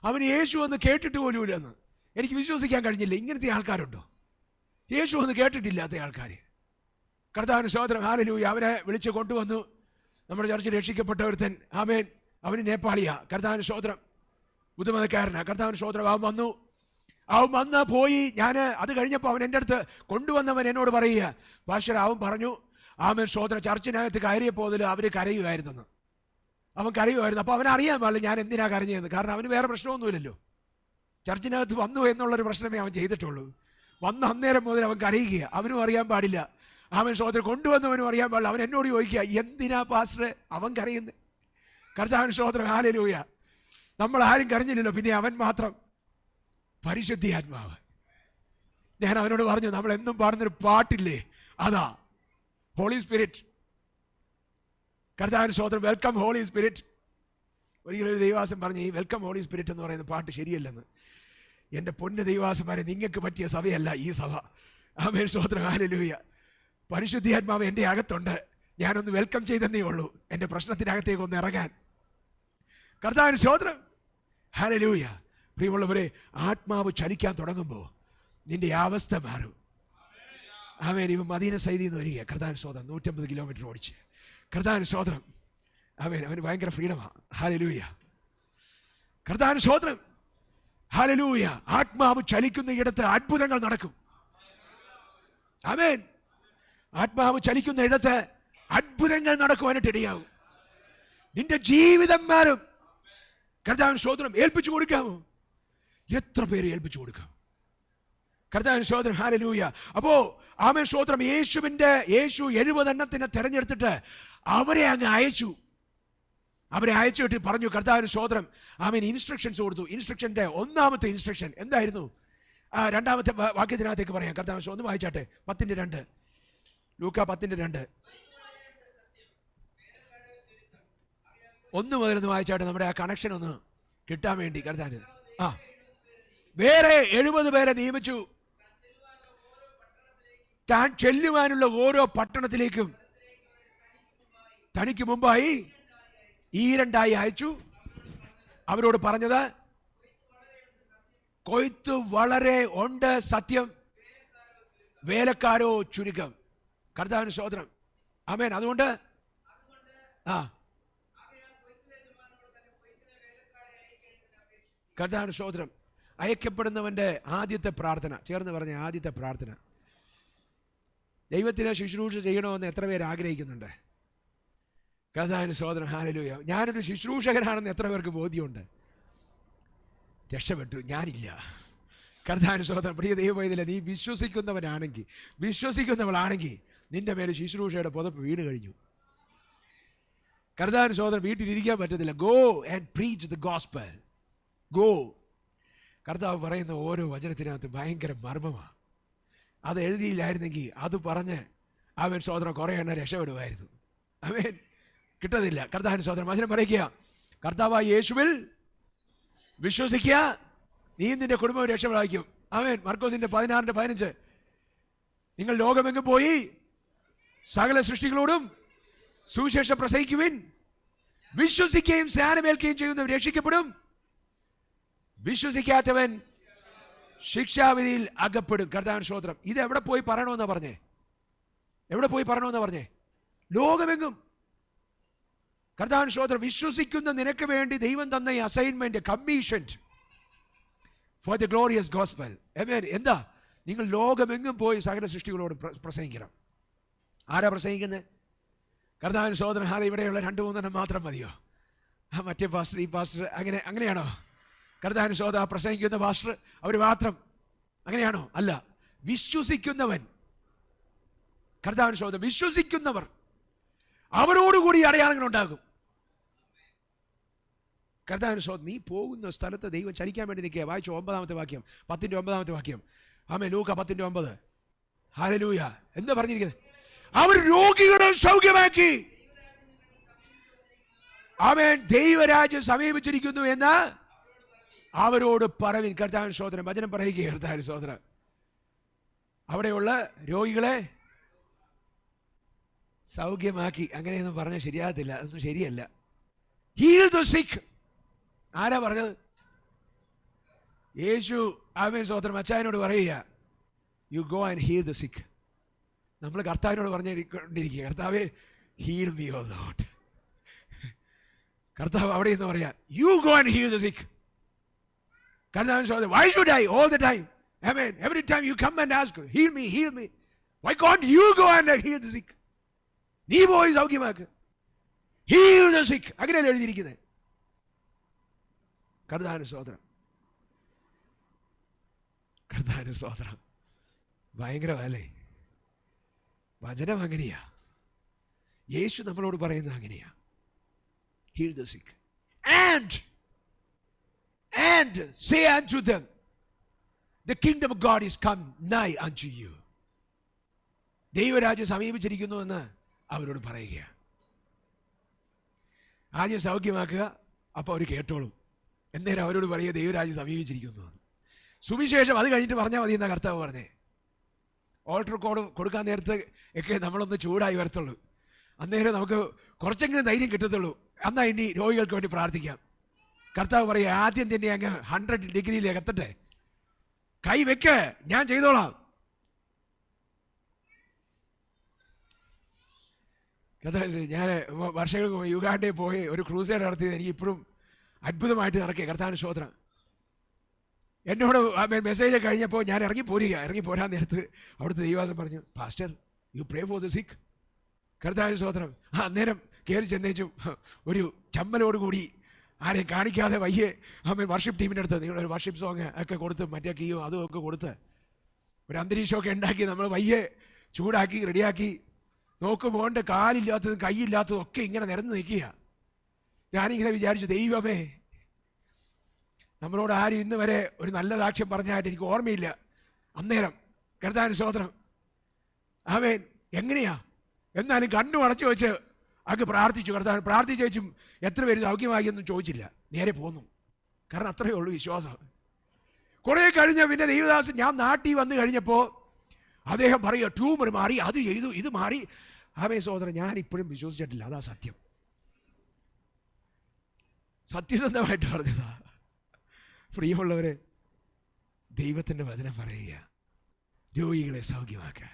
S1: അവന് യേശു എന്ന് കേട്ടിട്ട് പോലും ഇല്ലെന്ന്. എനിക്ക് വിശ്വസിക്കാൻ കഴിഞ്ഞില്ല. ഇങ്ങനത്തെ ആൾക്കാരുണ്ടോ? യേശു എന്ന് കേട്ടിട്ടില്ലാത്ത ആൾക്കാർ. കർത്താവിൻ സഹോദരൻ, ഹല്ലേലൂയ, അവനെ വിളിച്ച് കൊണ്ടുവന്നു. നമ്മുടെ ചർച്ചിൽ രക്ഷിക്കപ്പെട്ട ഒരുത്തൻ, ആമേൻ, അവന് നേപ്പാളിയാ. കർത്താവിൻ സഹോദരൻ ബുദ്ധമതക്കാരനാ. കർത്താവിൻ സഹോദരൻ, അവൻ വന്ന് പോയി. ഞാൻ അത് കഴിഞ്ഞപ്പോൾ അവൻ എൻ്റെ അടുത്ത് കൊണ്ടുവന്നവൻ എന്നോട് പറയുക, പാസ്റ്റർ, അവൻ പറഞ്ഞു ആമേൻ സഹോദരൻ, ചർച്ചിനകത്ത് കയറിയപ്പോൾ അവർ കരയുമായിരുന്നെന്ന്. അവൻ കരയുമായിരുന്നു. അപ്പോൾ അവനറിയാൻ പാടില്ല ഞാൻ എന്തിനാ കരഞ്ഞതെന്ന്. കാരണം അവന് വേറെ പ്രശ്നമൊന്നുമില്ലല്ലോ. ചർച്ചിനകത്ത് വന്നു എന്നുള്ളൊരു പ്രശ്നമേ അവൻ ചെയ്തിട്ടുള്ളൂ. വന്ന അന്നേരം മുതൽ അവൻ കരയുക. അവനും അറിയാൻ പാടില്ല. ആമേൻ സഹോദരൻ, കൊണ്ടുവന്നവനും അറിയാൻ പാടില്ല. അവൻ എന്നോട് ചോദിക്കുക, എന്തിനാ പാസ്റ്റർ അവൻ കരയുന്നത്? കർത്താവിൻ സഹോദരൻ, ഹല്ലേലൂയ, നമ്മൾ ആരും കരഞ്ഞില്ലല്ലോ, പിന്നെ അവൻ മാത്രം. പരിശുദ്ധാത്മാവ്. ഞാൻ അവനോട് പറഞ്ഞു, നമ്മൾ എന്നും പാടുന്നൊരു പാട്ടില്ലേ, അതാ ഹോളി സ്പിരിറ്റ്. കർത്താവിൻ സഹോദരൻ, വെൽക്കം ഹോളി സ്പിരിറ്റ്. ഒരിക്കലും ഒരു ദൈവാസം പറഞ്ഞു, ഈ വെൽക്കം ഹോളി സ്പിരിറ്റ് എന്ന് പറയുന്ന പാട്ട് ശരിയല്ലെന്ന്. എൻ്റെ പൊന്ന് ദൈവാസന്മാരെ, നിങ്ങൾക്ക് പറ്റിയ സഭയല്ല ഈ സഭ. ആമേൻ സ്തോത്രം, ഹല്ലേലൂയ. പരിശുദ്ധാത്മാവ് എൻ്റെ അകത്തുണ്ട്. ഞാനൊന്ന് വെൽക്കം ചെയ്തെന്നേ ഉള്ളൂ, എൻ്റെ പ്രശ്നത്തിനകത്തേക്ക് ഒന്ന് ഇറങ്ങാൻ. കർത്താവിന് സ്തോത്രം, ഹല്ലേലൂയ. പ്രിയമുള്ളവരെ, ആത്മാവ് ചലിക്കാൻ തുടങ്ങുമ്പോൾ നിന്റെ അവസ്ഥ മാറും. ആമേൻ. ഇവൻ മദീന സൈദിൽ നിന്ന് വരിക. കർത്താവിന് സ്തോത്രം, 150 കിലോമീറ്റർ ഓടിച്ച്. കർത്താവിന് സ്തോത്രം, ആമേൻ. അവന് ഭയങ്കര ഫ്രീഡമാണ്. ഹല്ലേലൂയ. കർത്താവിന് സ്തോത്രം, ഹല്ലേലൂയ. ആത്മാവ് ചലിക്കുന്ന ഇടത്ത് അത്ഭുതങ്ങൾ നടക്കും. ആമേൻ. ആത്മാവ് ചലിക്കുന്ന ഇടത്ത് അത്ഭുതങ്ങൾ നടക്കുവാനായിട്ടിടയാവും. നിന്റെ ജീവിതം മാറും. കർത്താവിന് സ്തോത്രം. ഏൽപ്പിച്ചു കൊടുക്കാമോ? എത്ര പേര് ഏൽപ്പിച്ചു കൊടുക്കാം? കർത്താവിന് സ്തോത്രം, ഹല്ലേലൂയ. അപ്പോ ആമേൻ സ്തോത്രം, യേശു 70 എണ്ണത്തിനെ തെരഞ്ഞെടുത്തിട്ട് അവരെ അങ്ങ് അയച്ചു. അവരെ അയച്ചിട്ട് പറഞ്ഞു, കർത്താവിന് സ്തോത്രം, ആമേൻ, ഇൻസ്ട്രക്ഷൻസ് കൊടുത്തു. ഇൻസ്ട്രക്ഷൻ്റെ ഒന്നാമത്തെ ഇൻസ്ട്രക്ഷൻ എന്തായിരുന്നു? രണ്ടാമത്തെ വാക്യത്തിനകത്തേക്ക് പറയാം. കർത്താവിന് ഒന്ന് വായിച്ചാട്ടെ. 10:2, ലൂക്ക 10:2. 1 മുതൽ വായിച്ചാട്ടെ, നമ്മുടെ ആ കണക്ഷൻ ഒന്ന് കിട്ടാൻ വേണ്ടി. കർത്താവിന് വേറെ 70 പേരെ നിയമിച്ചു. താൻ ചെല്ലുവാനുള്ള ഓരോ പട്ടണത്തിലേക്കും തനിക്ക് മുമ്പായി ഈ 2 അയച്ചു. അവരോട് പറഞ്ഞത്, കൊയ്ത്ത് വളരെ ഉണ്ട്, സത്യം, വേലക്കാരോ ചുരുക്കം. കർത്താവിന് സ്തോത്രം, ആമേൻ. അതുകൊണ്ട് കർത്താവിന് സ്തോത്രം. അയക്കപ്പെടുന്നവൻ്റെ ആദ്യത്തെ പ്രാർത്ഥന, ചേർന്ന് പറഞ്ഞ ആദ്യത്തെ പ്രാർത്ഥന, ദൈവത്തിന് ശുശ്രൂഷ ചെയ്യണമെന്ന് എത്ര പേര് ആഗ്രഹിക്കുന്നുണ്ട്? കർത്താവിന് സ്തോത്രം, ഹല്ലേലൂയ. ഞാനൊരു ശുശ്രൂഷകനാണെന്ന് എത്ര പേർക്ക് ബോധ്യമുണ്ട്? രക്ഷപ്പെട്ടു, ഞാനില്ല. കർത്താവിന് സ്തോത്രം. പ്രിയ ദൈവവേദിയില്ല, നീ വിശ്വസിക്കുന്നവളാണെങ്കിൽ നിന്റെ മേലെ ശുശ്രൂഷയുടെ പുതപ്പ് വീണ് കഴിഞ്ഞു. കർത്താവിന് സ്തോത്രം. വീട്ടിലിരിക്കാൻ പറ്റത്തില്ല. Go and preach the gospel. Go. കർത്താവ് പറയുന്ന ഓരോ വചനത്തിനകത്ത് ഭയങ്കര മർമ്മമാണ്. അത് എഴുതിയില്ലായിരുന്നെങ്കിൽ അത് പറഞ്ഞ് അവൻ സ്തോത്രം കുറേ എണ്ണം രക്ഷപ്പെടുമായിരുന്നു. അവൻ കിട്ടത്തില്ല. കർത്താവിന് സ്തോത്രം. വചനം പറയുക, കർത്താവായ യേശുവിൽ വിശ്വസിക്കുക, നീ നിന്റെ കുടുംബം രക്ഷപ്പെടായിരിക്കും. ആമേൻ. മർക്കോസിന്റെ 16:15. നിങ്ങൾ ലോകമെങ്ങും പോയി സകല സൃഷ്ടികളോടും സുവിശേഷം പ്രസംഗിക്കുവിൻ. വിശ്വസിക്കുകയും സ്നാനമേൽക്കുകയും ചെയ്യുന്നവൻ രക്ഷിക്കപ്പെടും, വിശ്വസിക്കാത്തവൻ ശിക്ഷാവിധിയിൽ അകപ്പെടും. കർത്താവിന് സ്തോത്രം. ഇത് എവിടെ പോയി പറയണമെന്നാ പറഞ്ഞേ? എവിടെ പോയി പറയണമെന്നാ പറഞ്ഞേ? ലോകമെങ്ങും. കർത്താവിന് സ്തോത്രം. വിശ്വസിക്കുന്ന നിനക്ക് വേണ്ടി ദൈവം തന്ന ഈ assignment, commission for the glorious gospel. എന്താ? നിങ്ങൾ ലോകമെങ്ങും പോയി സകല സൃഷ്ടികളോട് പ്രസംഗിക്കണം. ആരാ പ്രസംഗിക്കുന്നത്? കർത്താവിന് സ്തോത്രം. ഇവിടെയുള്ള 2-3 മാത്രം മതിയോ? മറ്റേ പാസ്റ്റർ, ഈ പാസ്റ്റർ, അങ്ങനെയാണോ? കർത്താവിന് സ്തോത്രം. പ്രസംഗിക്കുന്ന പാസ്റ്റർ അവർ മാത്രം അങ്ങനെയാണോ? അല്ല. വിശ്വസിക്കുന്നവൻ, കർത്താവിന് സ്തോത്രം, വിശ്വസിക്കുന്നവർ, അവരോടുകൂടി അടയാളങ്ങൾ ഉണ്ടാകും. കർത്താവിന് സ്തോത്രം. നീ പോകുന്ന സ്ഥലത്ത് ദൈവം ചലിക്കാൻ വേണ്ടി നിൽക്കുക. വായിച്ചു 9-ാമത്തെ വാക്യം, 10-ന്റെ 9-ാമത്തെ വാക്യം. ആമേൻ. ലൂക്ക 10:9. ഹല്ലേലൂയ. എന്താ പറഞ്ഞിരിക്കുന്നത്? അവർ രോഗികളെ സൗഖ്യമാക്കി. ആമേൻ, ദൈവരാജ്യം സമീപിച്ചിരിക്കുന്നു എന്ന് അവരോട് പറവിൻ. കർത്താവിൻ സ്തോത്രം. വചനം പറയുക. കർത്താവിൻ സ്തോത്രം. അവിടെയുള്ള രോഗികളെ സൗഖ്യമാക്കി. അങ്ങനെയൊന്നും പറഞ്ഞാൽ ശരിയാകത്തില്ല, അതൊന്നും ശരിയല്ല. ഹീൽ ദ സിക്ക്. ആരാ പറഞ്ഞത്? യേശു. ആമേൻ സ്തോത്രം. അച്ചായനോട് പറയുക, you go and heal the sick. നമ്മൾ കർത്താവിനോട് പറഞ്ഞുകൊണ്ടിരിക്കുക, കർത്താവേ ഹീൽ മീ ഓ ലോർഡ്. കർത്താവ് അവിടെ നിന്ന് പറയാ, you go and heal the sick. കർത്താവിൻ സ്തോത്രം. Why should I all the time? ആമേൻ. Every time you come and ask heal me, heal me. Why can't you go and heal the sick? നീ പോയി സൗഖ്യമാക്ക്. Heal the സിക്ക്. അങ്ങനെയല്ലേ എഴുതിയിരിക്കുന്നത്? കർത്താവിൻ സ്തോത്രം. കർത്താവിൻ സ്തോത്രം. ഭയങ്കരമല്ലേ വചനം? അങ്ങനെയാ യേശു നമ്മളോട് പറയുന്നത്. അങ്ങനെയാ. Heal the sick and say unto them, the kingdom of God is come nigh unto you. ദൈവരാജ്യം സമീപിച്ചിരിക്കുന്നു എന്ന് അവരോട് പറയുക. ആദ്യം സൗഖ്യമാക്കുക, അപ്പോൾ അവർ കേട്ടോളും. എന്നേരം അവരോട് പറയുക ദൈവരാജ്യം സമീപിച്ചിരിക്കുന്നു എന്ന്. സുവിശേഷം അത് കഴിഞ്ഞിട്ട് പറഞ്ഞാൽ മതി എന്നാ കർത്താവ് പറഞ്ഞേ. ഓൾട്ടർ കോഡ് കൊടുക്കാൻ നേരത്ത് ഒക്കെ നമ്മളൊന്ന് ചൂടായി വരത്തുള്ളൂ. അന്നേരം നമുക്ക് കുറച്ചെങ്കിലും ധൈര്യം കിട്ടത്തുള്ളൂ. എന്നാൽ ഇനി രോഗികൾക്ക് വേണ്ടി പ്രാർത്ഥിക്കാം. കർത്താവ് പറയുക, ആദ്യം തന്നെ അങ്ങ് 100 ഡിഗ്രിയിലേക്ക് എത്തട്ടെ, കൈ വെക്ക്, ഞാൻ ചെയ്തോളാം. ഞാൻ വർഷങ്ങൾക്ക് യുഗാണ്ടയിൽ പോയി ഒരു ക്രൂസൈഡ് നടത്തിയത് എനിക്ക് ഇപ്പോഴും അത്ഭുതമായിട്ട് നടക്കുക. കർത്താവിന് സ്തോത്രം. എന്നോട് മെസ്സേജ് കഴിഞ്ഞപ്പോൾ ഞാൻ ഇറങ്ങി പോരാൻ നേരത്ത് അവിടുത്തെ ദൈവദാസൻ പറഞ്ഞു, pastor you pray for the സിക്ക്. കർത്താവിന് സ്തോത്രം. അന്നേരം കയറി ചെന്നേച്ചും ഒരു ചമ്മലോട് കൂടി ആരെയും കാണിക്കാതെ വയ്യേ വർഷിപ്പ് ടീമിൻ്റെ അടുത്ത് നിങ്ങളൊരു വർഷിപ്പ് സോങ് ഒക്കെ കൊടുത്ത് മറ്റേ കീയോ അതും ഒക്കെ കൊടുത്ത് ഒരു അന്തരീക്ഷമൊക്കെ ഉണ്ടാക്കി നമ്മൾ വയ്യേ ചൂടാക്കി റെഡിയാക്കി നോക്കുമ്പോൾ കാലില്ലാത്തതും കൈയില്ലാത്തതും ഒക്കെ ഇങ്ങനെ നിരന്ന് നിൽക്കുക. ഞാനിങ്ങനെ വിചാരിച്ചു, ദൈവമേ, നമ്മളോട് ആരും ഇന്ന് വരെ ഒരു നല്ല സാക്ഷ്യം പറഞ്ഞായിട്ട് എനിക്ക് ഓർമ്മയില്ല. അന്നേരം കർത്താവിന് സ്തോത്രം. ആമേൻ. എങ്ങനെയാ? എന്നാലും കണ്ണു അടച്ചു വെച്ച് അങ്ങ് പ്രാർത്ഥിച്ചു. കർത്താവ് പ്രാർത്ഥിച്ചു വെച്ചും എത്ര പേര് സൗഖ്യമായി എന്നും ചോദിച്ചില്ല, നേരെ പോന്നു. കാരണം അത്രയേ ഉള്ളൂ വിശ്വാസം. കുറേ കഴിഞ്ഞ പിന്നെ ദൈവദാസൻ ഞാൻ നാട്ടിൽ വന്നു കഴിഞ്ഞപ്പോൾ അദ്ദേഹം പറയുക, ട്യൂമർ മാറി, അത് ചെയ്തു, ഇത് മാറി. ആമേൻ സഹോദരൻ, ഞാൻ ഇപ്പോഴും വിശ്വസിച്ചിട്ടില്ല. അതാ സത്യം. സത്യസന്ധമായിട്ട് പറഞ്ഞതാ. പ്രിയമുള്ളവരെ, ദൈവത്തിൻ്റെ വചനം പറയുക, രോഗികളെ സൗഖ്യമാക്കുക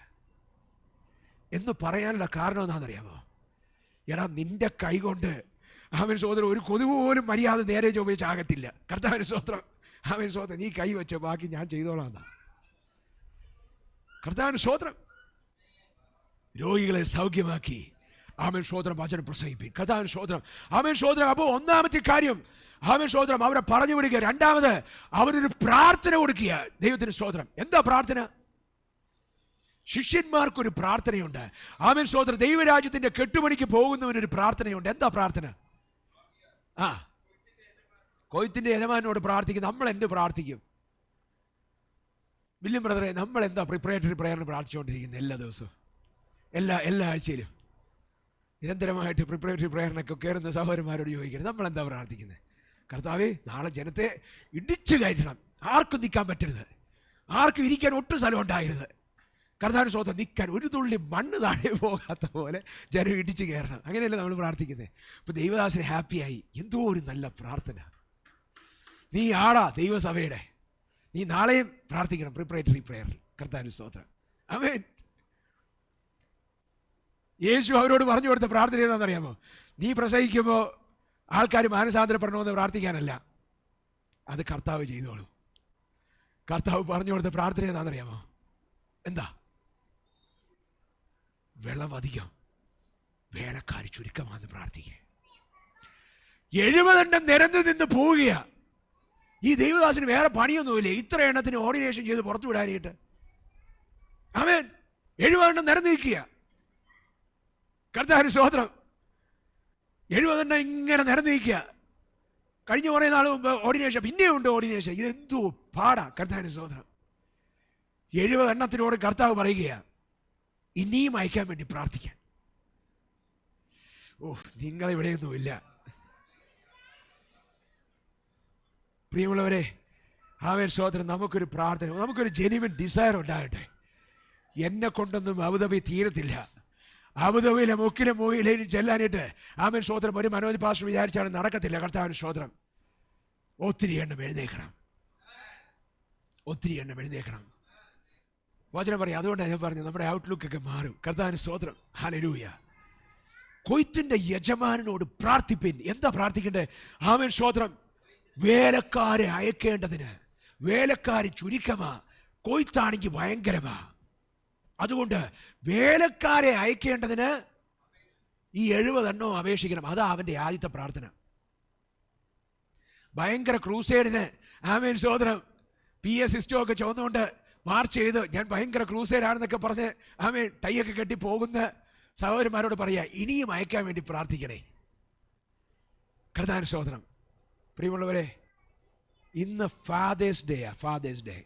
S1: എന്ന് പറയാനുള്ള കാരണം എന്താണെന്നറിയാമോ? എടാ, നിന്റെ കൈ കൊണ്ട് അവൻ സഹോദരൻ ഒരു കൊതുക് പോലും മര്യാദ നേരെ ചൊവ്വച്ചാകത്തില്ല. കർത്താവിന് സ്തോത്രം. അവൻ സ്തോത്രം. നീ കൈ വെച്ചോ, ബാക്കി ഞാൻ ചെയ്തോളാം എന്നാ. കർത്താവിന് സ്തോത്രം. രോഗികളെ സൗഖ്യമാക്കി ആമേൻ സ്തോത്രം വചനം പ്രസംഗിപ്പി. കർത്താവിന് സ്തോത്രം. ആമേൻ സ്തോത്രം. അപ്പോൾ ഒന്നാമത്തെ കാര്യം ആമേൻ സ്തോത്രം അവരെ പറഞ്ഞു വിടുക. രണ്ടാമത് അവരൊരു പ്രാർത്ഥന കൊടുക്കുക. ദൈവത്തിന് സ്തോത്രം. എന്താ പ്രാർത്ഥന? ശിഷ്യന്മാർക്കൊരു പ്രാർത്ഥനയുണ്ട്. ആമേൻ സ്തോത്രം. ദൈവരാജ്യത്തിന്റെ കെട്ടുപണിക്ക് പോകുന്നവനൊരു പ്രാർത്ഥനയുണ്ട്. എന്താ പ്രാർത്ഥന? കൊയ്ത്തിന്റെ യജമാനോട് പ്രാർത്ഥിക്കും. നമ്മൾ എന്ത് പ്രാർത്ഥിക്കും? വില്യം ബ്രദറെ, നമ്മൾ എന്താ പ്രിപ്പറേറ്ററി പ്രയറിന് പ്രാർത്ഥിച്ചുകൊണ്ടിരിക്കുന്നത്? എല്ലാ ദിവസവും, എല്ലാ ആഴ്ചയിലും നിരന്തരമായിട്ട് പ്രിപ്പറേറ്ററി പ്രയറിനൊക്കെ കയറുന്ന സഹോദരന്മാരോട് ചോദിക്കുന്നത്, നമ്മളെന്താ പ്രാർത്ഥിക്കുന്നത്? കർത്താവേ, നാളെ ജനത്തെ ഇടിച്ചു കയറ്റണം, ആർക്കും നിൽക്കാൻ പറ്റരുത്, ആർക്കും ഇരിക്കാൻ ഒട്ടും സ്ഥലം ഉണ്ടായിരുന്നത്. കർത്താവിന് സ്വന്തം നിൽക്കാൻ ഒരു തുള്ളി മണ്ണ് താഴെ പോകാത്ത പോലെ ജനം ഇടിച്ചു കയറണം. അങ്ങനെയല്ലേ നമ്മൾ പ്രാർത്ഥിക്കുന്നത്. ഇപ്പോൾ ദൈവദാസന് ഹാപ്പിയായി. എന്തോ ഒരു നല്ല പ്രാർത്ഥന. നീ ആടാ ദൈവസഭയുടെ, നീ നാളെയും പ്രാർത്ഥിക്കണം പ്രിപ്പറേറ്ററി പ്രയറിൽ. കർത്താവിന് സ്തോത്രം. ആമേൻ. യേശു അവരോട് പറഞ്ഞു കൊടുത്ത പ്രാർത്ഥന എന്താണെന്നറിയാമോ? നീ പ്രസംഗിക്കുമ്പോൾ ആൾക്കാർ മാനസാന്തരപ്പെടണമെന്ന് പ്രാർത്ഥിക്കാനല്ല, അത് കർത്താവ് ചെയ്തോളൂ. കർത്താവ് പറഞ്ഞു കൊടുത്ത പ്രാർത്ഥന എന്താണെന്നറിയാമോ? എന്താ? വിളവധികം, വേലക്കാർ ചുരുക്കമാണെന്ന് പ്രാർത്ഥിക്കുക. 70 എണ്ണം നിരന്ന് നിന്ന് പോവുകയാ. ഈ ദൈവദാസന് വേറെ പണിയൊന്നുമില്ല, ഇത്ര എണ്ണത്തിന് ഓർഡിനേഷൻ ചെയ്ത് പുറത്തു വിടാനായിട്ട്. ആമേൻ. 70 എണ്ണം നിരന്ന് നിൽക്കുക. കർത്താവിന് സ്തോത്രം. 70 എണ്ണം ഇങ്ങനെ നിരന്ന് നിൽക്കുക. കഴിഞ്ഞ കുറേ നാൾ മുമ്പ് ഓർഡിനേഷൻ, പിന്നെയുണ്ട് ഓർഡിനേഷൻ. ഇതെന്തോ പാടാ. കർത്താവിന് സ്തോത്രം. 70 എണ്ണത്തിനോട് കർത്താവ് പറയുകയാണ്, ഇനിയും അയക്കാൻ വേണ്ടി പ്രാർത്ഥിക്കാൻ. ഓ, നിങ്ങളിവിടെയൊന്നുമില്ല. പ്രിയമുള്ളവരെ, ആമേൻ സ്തോത്രം. നമുക്കൊരു പ്രാർത്ഥന, നമുക്കൊരു ജെന്യുവൻ ഡിസയർ ഉണ്ടാകട്ടെ. എന്നെ കൊണ്ടൊന്നും അബുദാബി തീരത്തില്ല. അബുദാബിയിലെ മുക്കിലും മൂയിലും ചെല്ലാനായിട്ട് ആമേൻ സ്തോത്രം ഒരു മനോജ് പാസ്റ്റർ വിചാരിച്ചാണ് നടക്കത്തില്ല. കർത്താവിന് സ്തോത്രം. ഒത്തിരി എണ്ണം എഴുന്നേക്കണം, ഒത്തിരി എണ്ണം എഴുന്നേക്കണം. വചനം പറയാം. അതുകൊണ്ടാണ് ഞാൻ പറഞ്ഞത് നമ്മുടെ ഔട്ട്ലുക്കൊക്കെ മാറും. കർത്താവിന് സ്തോത്രം. ഹല്ലേലൂയ. കൊയ്ത്തിന്റെ യജമാനനോട് പ്രാർത്ഥിപ്പിൻ. എന്താ പ്രാർത്ഥിക്കണ്ടേ? ആമേൻ സ്തോത്രം. വേലക്കാരെ അയക്കേണ്ടതിന്. വേലക്കാര് ചുരുക്കമാ, കൊയ്ത്താണെങ്കിൽ ഭയങ്കരമാ. അതുകൊണ്ട് വേലക്കാരെ അയക്കേണ്ടതിന് ഈ 70 എണ്ണവും അപേക്ഷിക്കണം. അതാ അവൻ്റെ ആദ്യത്തെ പ്രാർത്ഥന. ഭയങ്കര ക്രൂസേഡിന് ആമേൻ സ്തോത്രം PS സിസ്റ്റമൊക്കെ ചുവന്നുകൊണ്ട് മാർച്ച് ചെയ്ത് ഞാൻ ഭയങ്കര ക്രൂസേഡാണെന്നൊക്കെ പറഞ്ഞ് ആമേൻ ടൈയൊക്കെ കെട്ടി പോകുന്ന സഹോദരന്മാരോട് പറയാ, ഇനിയും അയക്കാൻ വേണ്ടി പ്രാർത്ഥിക്കണേ. കർത്താവിന് സ്തോത്രം. പ്രിയമുള്ളവരെ, ഇന്ന് ഫാദേഴ്സ് ഡേ. Father's Day.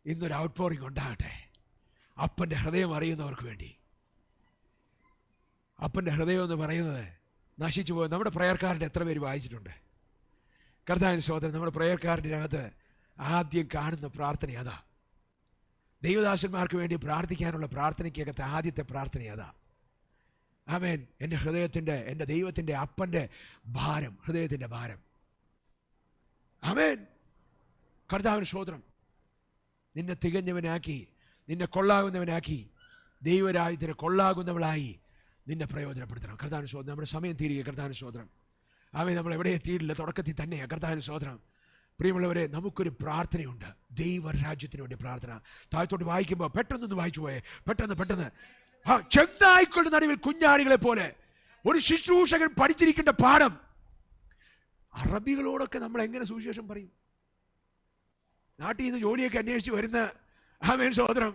S1: ഇന്നൊരു ഔട്ട് പോറിംഗ് ഉണ്ടാകട്ടെ അപ്പൻ്റെ ഹൃദയം അറിയുന്നവർക്ക് വേണ്ടി. അപ്പൻ്റെ ഹൃദയം എന്ന് പറയുന്നത് നശിച്ചു പോയി. നമ്മുടെ പ്രയർക്കാരുടെ എത്ര പേര് വായിച്ചിട്ടുണ്ട്? കർത്താവിന് സ്തോത്രം. നമ്മുടെ പ്രയർക്കാരുടെ അകത്ത് ആദ്യം കാണുന്ന പ്രാർത്ഥന അതാ. ദൈവദാസന്മാർക്ക് വേണ്ടി പ്രാർത്ഥിക്കാനുള്ള പ്രാർത്ഥനയ്ക്കകത്ത് ആദ്യത്തെ പ്രാർത്ഥന അതാ. ആമേൻ. എൻ്റെ ഹൃദയത്തിൻ്റെ, എൻ്റെ ദൈവത്തിൻ്റെ അപ്പൻ്റെ ഭാരം, ഹൃദയത്തിൻ്റെ ഭാരം. ആമേൻ. കർത്താവിന് സ്തോത്രം. നിന്നെ തികഞ്ഞവനാക്കി, നിന്നെ കൊള്ളാകുന്നവനാക്കി, ദൈവരാജ്യത്തിന് കൊള്ളാകുന്നവളായി നിന്നെ പ്രയോജനപ്പെടുത്തണം. കർത്താവിന് സ്തോത്രം. നമ്മുടെ സമയം തീരുക. കർത്താവിന് സ്തോത്രം. ആമേൻ. നമ്മൾ എവിടെ എത്തിയിട്ടില്ല, തുടക്കത്തിൽ തന്നെയാണ്. കർത്താവിന് സ്തോത്രം. പ്രിയമുള്ളവരെ, നമുക്കൊരു പ്രാർത്ഥനയുണ്ട്. ദൈവരാജ്യത്തിന് വേണ്ടി പ്രാർത്ഥന. താഴത്തോട്ട് വായിക്കുമ്പോൾ പെട്ടെന്നൊന്ന് വായിച്ചു പോയേ. പെട്ടെന്ന് ചെന്നായ്ക്കളുടെ നടുവിൽ കുഞ്ഞാടികളെ പോലെ ഒരു ശുശ്രൂഷകൻ പഠിച്ചിരിക്കേണ്ട പാഠം. അറബികളോടൊക്കെ നമ്മൾ എങ്ങനെ സുവിശേഷം പറയും? നാട്ടിൽ നിന്ന് ജോലിയൊക്കെ അന്വേഷിച്ച് വരുന്ന ആമേൻ സ്തോത്രം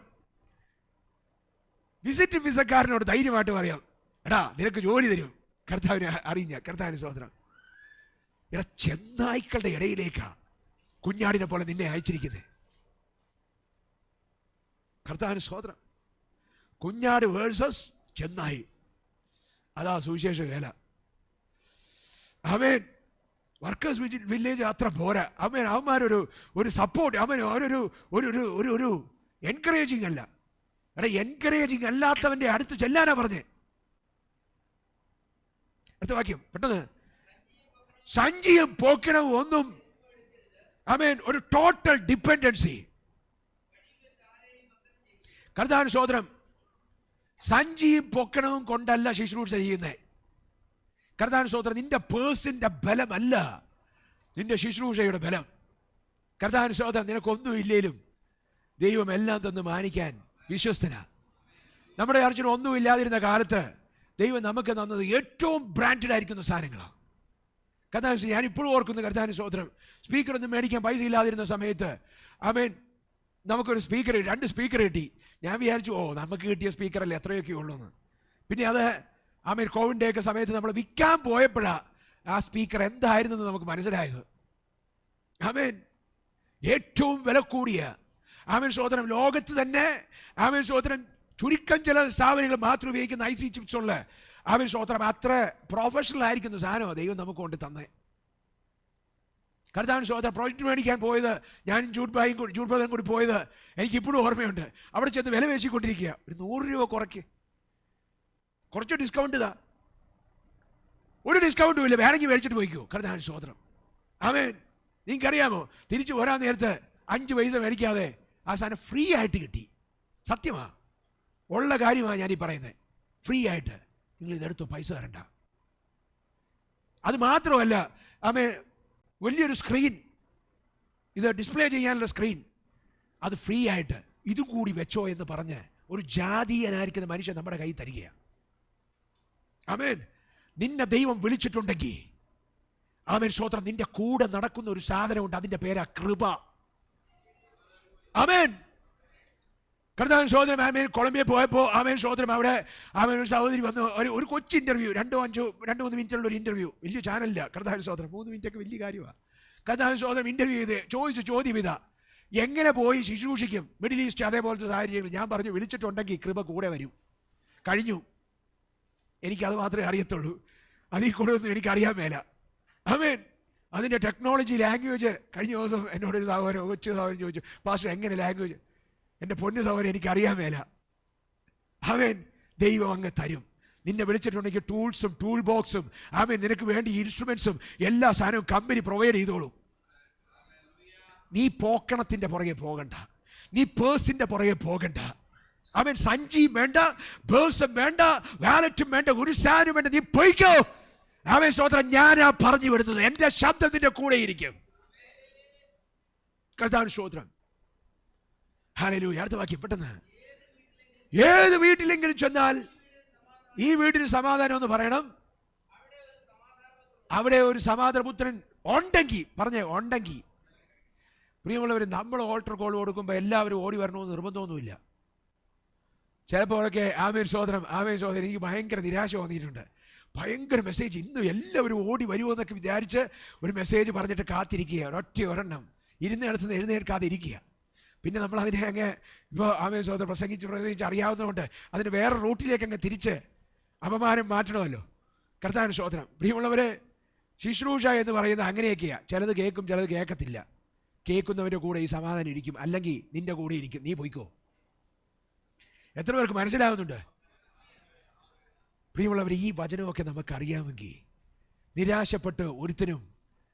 S1: വിസിറ്റ് വിസക്കാരനോട് ധൈര്യമായിട്ട് പറയാം, എടാ നിനക്ക് ജോലി തരും. കർത്താവിനെ അറിഞ്ഞ. കർത്താവിന് സ്തോത്രം. എടാ, ചെന്നായ്ക്കളുടെ ഇടയിലേക്കാ കുഞ്ഞാടിനെ പോലെ നിന്നെ അയച്ചിരിക്കുന്നത്. കർത്താവിന് സ്തോത്രം. കുഞ്ഞാട് വേഴ്സസ് ചെന്നായി. അതാ സുവിശേഷ വേല. ആമേൻ. വർക്കേഴ്സ് വില്ലേജ് അത്ര പോരാ. ആമേൻ. അവന്മാരൊരു സപ്പോർട്ട്, അവൻ ഒരു എൻകറേജിങ് അല്ല. എടാ, എൻകറേജിങ് അല്ലാത്തവന്റെ അടുത്ത് ചെല്ലാനാ പറഞ്ഞേ. അടുത്ത വാക്യം പെട്ടെന്ന്. സഞ്ചിയും പോക്കണവും ഒന്നും. ആമേൻ. ഒരു ടോട്ടൽ ഡിപ്പെൻഡൻസി. കർത്താവിന് സ്തോത്രം. സഞ്ചിയും പൊക്കണവും കൊണ്ടല്ല ശുശ്രൂഷ ചെയ്യുന്നത്. കർത്താവിന് സ്തോത്രം. നിന്റെ പേഴ്സിന്റെ ബലമല്ല നിന്റെ ശുശ്രൂഷയുടെ ബലം. കർത്താവിന് സ്തോത്രം. നിനക്കൊന്നും ഇല്ലേലും ദൈവം എല്ലാം തന്ന് മാനിക്കാൻ വിശ്വസ്തനാ. നമ്മുടെ ചർച്ചിന് ഒന്നുമില്ലാതിരുന്ന കാലത്ത് ദൈവം നമുക്ക് തന്നത് ഏറ്റവും ബ്രാൻഡഡ് ആയിരിക്കുന്ന സാധനങ്ങളാണ്. കർത്താവിന് ഞാൻ ഇപ്പോഴും ഓർക്കുന്നു. കർത്താവിന് സ്തോത്രം. സ്പീക്കറൊന്നും മേടിക്കാൻ പൈസ ഇല്ലാതിരുന്ന സമയത്ത് ആമേൻ നമുക്കൊരു സ്പീക്കർ, 2 സ്പീക്കർ കിട്ടി. ഞാൻ വിചാരിച്ചു, നമുക്ക് കിട്ടിയ സ്പീക്കറല്ലേ എത്രയൊക്കെ ഉള്ളൂ എന്ന്. പിന്നെ അത് ആമേൻ കോവിഡിൻ്റെ ഒക്കെ സമയത്ത് നമ്മൾ വിൽക്കാൻ പോയപ്പോഴാണ് ആ സ്പീക്കർ എന്തായിരുന്നെന്ന് നമുക്ക് മനസ്സിലായത്. ആമേൻ. ഏറ്റവും വില കൂടിയ ആമേൻ സ്തോത്രം ലോകത്ത് തന്നെ ആമേൻ സ്തോത്രം ചുരുക്കം ചില സ്ഥാപനങ്ങൾ മാത്രം ഉപയോഗിക്കുന്ന IC ചിപ്സ് ഉള്ള ആമേൻ സ്തോത്രം അത്ര പ്രൊഫഷണൽ ആയിരിക്കുന്ന സാധനമാണ് ദൈവം നമുക്ക് കൊണ്ട് തന്നെ. കർത്താവിന് സ്തോത്രം. പ്രോജക്റ്റ് മേടിക്കാൻ പോയത് ഞാനും ജൂഡ് ബ്രദറും കൂടി പോയത് എനിക്കിപ്പോഴും ഓർമ്മയുണ്ട്. അവിടെ ചെന്ന് വില പേശിക്കൊണ്ടിരിക്കുക. ഒരു 100 രൂപ കുറച്ച് ഡിസ്കൗണ്ട് ഇതാ. ഒരു ഡിസ്കൗണ്ടും ഇല്ല. വേണമെങ്കിൽ മേടിച്ചിട്ട് പോയിക്കോ. കർത്താവിന് സ്തോത്രം. ആമേൻ. നിങ്ങൾക്കറിയാമോ, തിരിച്ചു പോരാൻ നേരത്ത് 5 പൈസ മേടിക്കാതെ ആ സാധനം ഫ്രീ ആയിട്ട് കിട്ടി. സത്യമാ, ഉള്ള കാര്യമാണ് ഞാനീ പറയുന്നത്. ഫ്രീ ആയിട്ട് നിങ്ങൾ ഇതെടുത്തോ, പൈസ തരണ്ട. അത് മാത്രമല്ല ആമേൻ, വലിയൊരു സ്ക്രീൻ, ഇത് ഡിസ്പ്ലേ ചെയ്യാനുള്ള സ്ക്രീൻ, അത് ഫ്രീ ആയിട്ട് ഇതും കൂടി വെച്ചോ എന്ന് പറഞ്ഞ് ഒരു ജാതീയനായിരിക്കുന്ന മനുഷ്യൻ നമ്മുടെ കയ്യിൽ തരികയാണ്. ആമേൻ. നിന്നെ ദൈവം വിളിച്ചിട്ടുണ്ടെങ്കിൽ ആമേൻ സ്തോത്രം, നിന്റെ കൂടെ നടക്കുന്ന ഒരു സാധനമുണ്ട്. അതിന്റെ പേരാ കൃപ. ആമേൻ. കർത്താവിൻ സ്തോത്രം. ആമേൻ. കൊളംബിയ പോയപ്പോൾ ആമേൻ സ്തോത്രം അവിടെ ആമേൻ ഒരു സഹോദരി വന്നു. ഒരു കൊച്ചു ഇന്റർവ്യൂ, 2-3 മിനിറ്റുള്ള ഒരു ഇന്റർവ്യൂ. വലിയ ചാനലില്ല. കർത്താവിൻ സ്തോത്രം. 3 മിനിറ്റൊക്കെ വലിയ കാര്യമാണ്. കർത്താവിൻ സ്തോത്രം ഇന്റർവ്യൂ ചെയ്ത് ചോദിച്ച ചോദ്യം ഇതാ, എങ്ങനെ പോയി ശുശ്രൂഷിക്കും മിഡിൽ ഈസ്റ്റ് അതേപോലത്തെ സാഹചര്യങ്ങൾ? ഞാൻ പറഞ്ഞു, വിളിച്ചിട്ടുണ്ടെങ്കിൽ കൃപ കൂടെ വരും. കഴിഞ്ഞു. എനിക്കത് മാത്രമേ അറിയത്തുള്ളൂ. അതിൽ കൂടുതലൊന്നും എനിക്കറിയാൻ മേല. ആമേൻ. അതിൻ്റെ ടെക്നോളജി ലാംഗ്വേജ്. കഴിഞ്ഞ ദിവസം എന്നോടൊരു കൊച്ചു സഹോദരൻ ചോദിച്ചു, പാസ്റ്റർ എങ്ങനെ ലാംഗ്വേജ്? എൻ്റെ പൊന്നു സഹോദരൻ, എനിക്കറിയാൻ മേല. അവൻ ദൈവം അങ്ങ് തരും. നിന്നെ വിളിച്ചിട്ടുണ്ടെങ്കിൽ ടൂൾസും ടൂൾ ബോക്സും അവൻ നിനക്ക് വേണ്ടി ഇൻസ്ട്രുമെൻസും എല്ലാ സാധനവും കമ്പനി പ്രൊവൈഡ് ചെയ്തോളും. നീ പോക്കണത്തിൻ്റെ പുറകെ പോകണ്ട, നീ പേഴ്സിൻ്റെ പുറകെ പോകണ്ട. അവൻ സഞ്ചിയും വേണ്ട, പേഴ്സും വേണ്ട, വാലറ്റും വേണ്ട, ഒരു സാധനം വേണ്ട. നീ പോയിക്കോ. അവൻ സ്തോത്രം, ഞാനാ പറഞ്ഞു വിടുന്നത്. എൻ്റെ ശബ്ദം നിന്റെ കൂടെ ഇരിക്കും. കർത്താവിന് സ്തോത്രം. ഹല്ലേലൂയ. അടുത്ത വാക്യം പെട്ടെന്ന്. ഏത് വീട്ടിലെങ്കിലും ചെന്നാൽ ഈ വീട്ടിന് സമാധാനം എന്ന് പറയണം. അവിടെ ഒരു സമാധാനപുത്രൻ ഉണ്ടെങ്കിൽ, പറഞ്ഞേ ഉണ്ടെങ്കിൽ. പ്രിയമുള്ളവർ, നമ്മൾ ഓൾട്ടർ കോൾ കൊടുക്കുമ്പോൾ എല്ലാവരും ഓടി വരണമെന്ന് നിർബന്ധമൊന്നുമില്ല. ചിലപ്പോഴൊക്കെ ആമേൻ സഹോദരൻ, എനിക്ക് ഭയങ്കര നിരാശ തോന്നിയിട്ടുണ്ട്. ഭയങ്കര മെസ്സേജ്, ഇന്നും എല്ലാവരും ഓടി വരുമോ എന്നൊക്കെ വിചാരിച്ച് ഒരു മെസ്സേജ് പറഞ്ഞിട്ട് കാത്തിരിക്കുക. ഒരെണ്ണം ഇരുന്നിടത്തുനിന്ന് എഴുന്നേൽക്കാതെ ഇരിക്കുക. പിന്നെ നമ്മൾ അതിനെ അങ്ങ് ഇപ്പോൾ ആമേൻ സഹോദരൻ പ്രസംഗിച്ച് അറിയാവുന്നതുകൊണ്ട് അതിന് വേറെ റൂട്ടിലേക്ക് അങ്ങ് തിരിച്ച് അപമാനം മാറ്റണമല്ലോ. കർത്താവിന് സ്തോത്രം. പ്രിയമുള്ളവരെ, ശുശ്രൂഷ എന്ന് പറയുന്നത് അങ്ങനെയൊക്കെയാണ്. ചിലത് കേൾക്കും, ചിലത് കേൾക്കത്തില്ല. കേൾക്കുന്നവൻ്റെ കൂടെ ഈ സമാധാനം ഇരിക്കും, അല്ലെങ്കിൽ നിന്റെ കൂടെ ഇരിക്കും. നീ പോയിക്കോ. എത്ര പേർക്ക് മനസ്സിലാവുന്നുണ്ട്? പ്രിയമുള്ളവർ, ഈ വചനമൊക്കെ നമുക്കറിയാമെങ്കിൽ നിരാശപ്പെട്ട് ഒരുത്തനും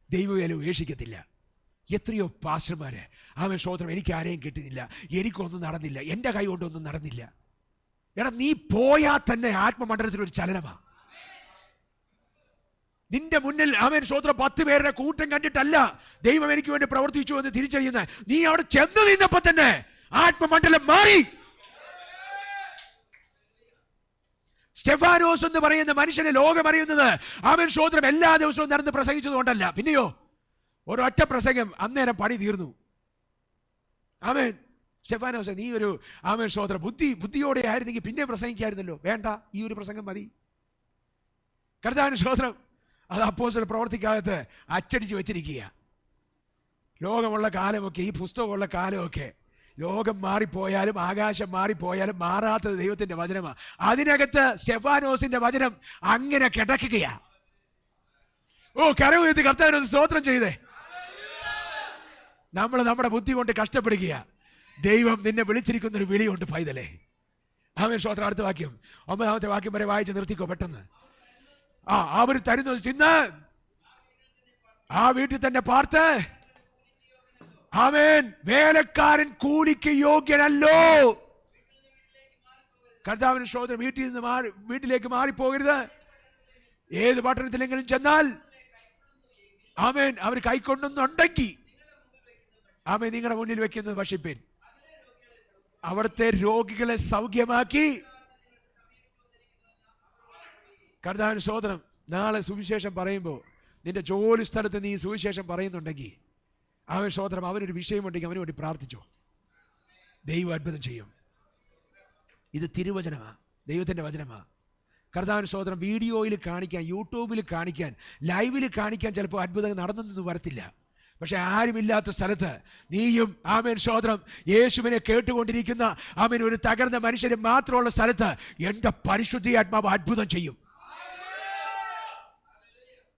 S1: ദൈവവേല ഉപേക്ഷിക്കത്തില്ല. എത്രയോ പാസ്റ്റർമാര് അവൻ സ്തോത്രം, എനിക്ക് ആരെയും കിട്ടുന്നില്ല, എനിക്കൊന്നും നടന്നില്ല, എൻ്റെ കൈ കൊണ്ടൊന്നും നടന്നില്ല. എടാ, നീ പോയാൽ തന്നെ ആത്മമണ്ഡലത്തിലൊരു ചലനമാണ്. നിന്റെ മുന്നിൽ അവൻ സ്തോത്രം 10 പേരുടെ കൂട്ടം കണ്ടിട്ടല്ല ദൈവം എനിക്ക് വേണ്ടി പ്രവർത്തിച്ചു എന്ന് തിരിച്ചറിയുന്ന നീ അവിടെ ചെന്ന് നിന്നപ്പോ തന്നെ ആത്മമണ്ഡലം മാറി. സ്റ്റെഫാനോസ് എന്ന് പറയുന്ന മനുഷ്യനെ ലോകം അറിയുന്നത് അവൻ സ്തോത്രം എല്ലാ ദിവസവും നടന്ന് പ്രസംഗിച്ചത് കൊണ്ടല്ല. പിന്നെയോ ഒരൊറ്റ പ്രസംഗം, അന്നേരം പണി തീർന്നു. ആമേൻ. സ്റ്റെഫാനോസ്, നീ ഒരു ആമേൻ സ്തോത്രം ബുദ്ധിയോടെ ആയിരുന്നെങ്കിൽ പിന്നെ പ്രസംഗിക്കായിരുന്നല്ലോ. വേണ്ട, ഈ ഒരു പ്രസംഗം മതി. കർത്താവിന് സ്തോത്രം. അത് അപ്പോസ്തല പ്രവർത്തിക്കകത്ത് അച്ചടിച്ച് വെച്ചിരിക്കുക. ലോകമുള്ള കാലമൊക്കെ, ഈ പുസ്തകമുള്ള കാലമൊക്കെ, ലോകം മാറിപ്പോയാലും ആകാശം മാറിപ്പോയാലും മാറാത്തത് ദൈവത്തിന്റെ വചനമാണ്. അതിനകത്ത് സ്റ്റെഫാനോസിന്റെ വചനം അങ്ങനെ കിടക്കുകയാ. ഓ, കരവുയർത്തി കർത്താവിനൊന്ന് സ്തോത്രം ചെയ്തേ. നമ്മൾ നമ്മുടെ ബുദ്ധി കൊണ്ട് കഷ്ടപ്പെടുക. ദൈവം നിന്നെ വിളിച്ചിരിക്കുന്ന ഒരു വിളിയുണ്ട് പൈതലേ. ആമേൻ സ്തോത്രം. അടുത്ത വാക്യം, 9ാമത്തെ വാക്യം വരെ വായിച്ച് നിർത്തിക്കോ പെട്ടെന്ന്. അവർ തരുന്നത് തിന്ന് ആ വീട്ടിൽ തന്നെ പാർത്ത്. ആമേൻ. വേലക്കാരൻ കൂലിക്ക് യോഗ്യനല്ലോ. കർത്താവിന് സ്തോത്രം. വീട്ടിൽ നിന്ന് വീട്ടിലേക്ക് മാറിപ്പോകരുത്. ഏത് പട്ടണത്തിലെങ്കിലും ചെന്നാൽ ആമേൻ അവർ കൈക്കൊണ്ടുണ്ടെങ്കിൽ ആമേൻ നിങ്ങളുടെ മുന്നിൽ വെക്കുന്നത് ഭക്ഷിപ്പിൻ. അവിടുത്തെ രോഗികളെ സൗഖ്യമാക്കി. കർത്താവിന് സ്തോത്രം. നാളെ സുവിശേഷം പറയുമ്പോൾ നിന്റെ ജോലി സ്ഥലത്ത് നീ സുവിശേഷം പറയുന്നുണ്ടെങ്കിൽ അവൻ സ്തോത്രം, അവനൊരു വിഷയമുണ്ടെങ്കിൽ അവന് വേണ്ടി പ്രാർത്ഥിച്ചോ. ദൈവം അത്ഭുതം ചെയ്യും. ഇത് തിരുവചനമാണ്, ദൈവത്തിൻ്റെ വചനമാണ്. കർത്താവിന് സ്തോത്രം. വീഡിയോയിൽ കാണിക്കാൻ, യൂട്യൂബിൽ കാണിക്കാൻ, ലൈവിൽ കാണിക്കാൻ ചിലപ്പോൾ അത്ഭുതം നടന്നൊന്നും വരത്തില്ല. പക്ഷെ ആരുമില്ലാത്ത സ്ഥലത്ത് നീയും ആമേൻ സ്തോത്രം യേശുവിനെ കേട്ടുകൊണ്ടിരിക്കുന്ന ആമേൻ ഒരു തകർന്ന മനുഷ്യന് മാത്രമുള്ള സ്ഥലത്ത് എൻ്റെ പരിശുദ്ധാത്മാവ് അത്ഭുതം ചെയ്യും.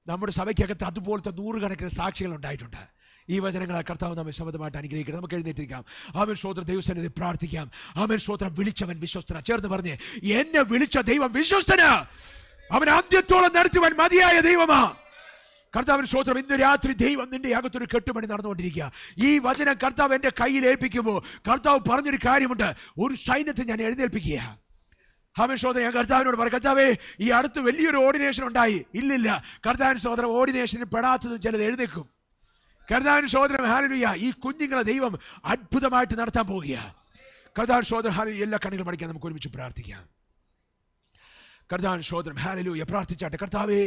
S1: നമ്മുടെ സഭയ്ക്കകത്ത് അതുപോലത്തെ 100 കണക്കിന് സാക്ഷികൾ ഉണ്ടായിട്ടുണ്ട്. ഈ വചനങ്ങളെ കർത്താവ് നമ്മെ സമൃദ്ധമായിട്ട് അനുഗ്രഹിക്കണം. നമുക്ക് എഴുന്നേറ്റിരിക്കാം. ആമേൻ സ്തോത്രം. ദൈവസന്നിധിയിൽ പ്രാർത്ഥിക്കാം. ആമേൻ സ്തോത്രം. വിളിച്ചവൻ വിശ്വസ്തനാ. ചേർന്ന് പറഞ്ഞേ, എന്നെ വിളിച്ച ദൈവം വിശ്വസ്തനാ. അവൻ അന്ത്യത്തോളം നടത്തുവാൻ മതിയായ ദൈവമാ. കർത്താവിന് സ്തോത്രം. ഇന്ന് രാത്രി ദൈവം നിന്റെ അകത്തൊരു കെട്ടുപണി നടന്നുകൊണ്ടിരിക്കുക. ഈ വചനം കർത്താവ് എൻ്റെ കയ്യിൽ ഏൽപ്പിക്കുമ്പോൾ കർത്താവ് പറഞ്ഞൊരു കാര്യമുണ്ട്. ഒരു സൈന്യത്തെ ഞാൻ എഴുന്നേൽപ്പിക്കുക. ആമേൻ സ്തോത്രം. ഞാൻ കർത്താവിനോട് പറയും, കർത്താവേ, ഈ അടുത്ത് വലിയൊരു ഓർഡിനേഷൻ ഉണ്ടായി. ഇല്ലില്ല, കർത്താവിന് സ്തോത്രം. ഓർഡിനേഷന് പെടാത്തതും ചിലത് എഴുന്നേൽക്കും. കർത്താവിന് സ്തോത്രം. ഹല്ലേലൂയ. ഈ കുഞ്ഞുങ്ങളെ ദൈവം അത്ഭുതമായിട്ട് നടത്താൻ പോവുക. കർത്താവിന് സ്തോത്രം. ഹല്ലേലൂയ. എല്ലാ കണ്ണുകളും അടയ്ക്കാൻ നമുക്ക് ഒരുമിച്ച് പ്രാർത്ഥിക്കാം. കർത്താവിന് സ്തോത്രം. ഹല്ലേലൂയ. പ്രാർത്ഥിച്ചാട്ടെ. കർത്താവേ,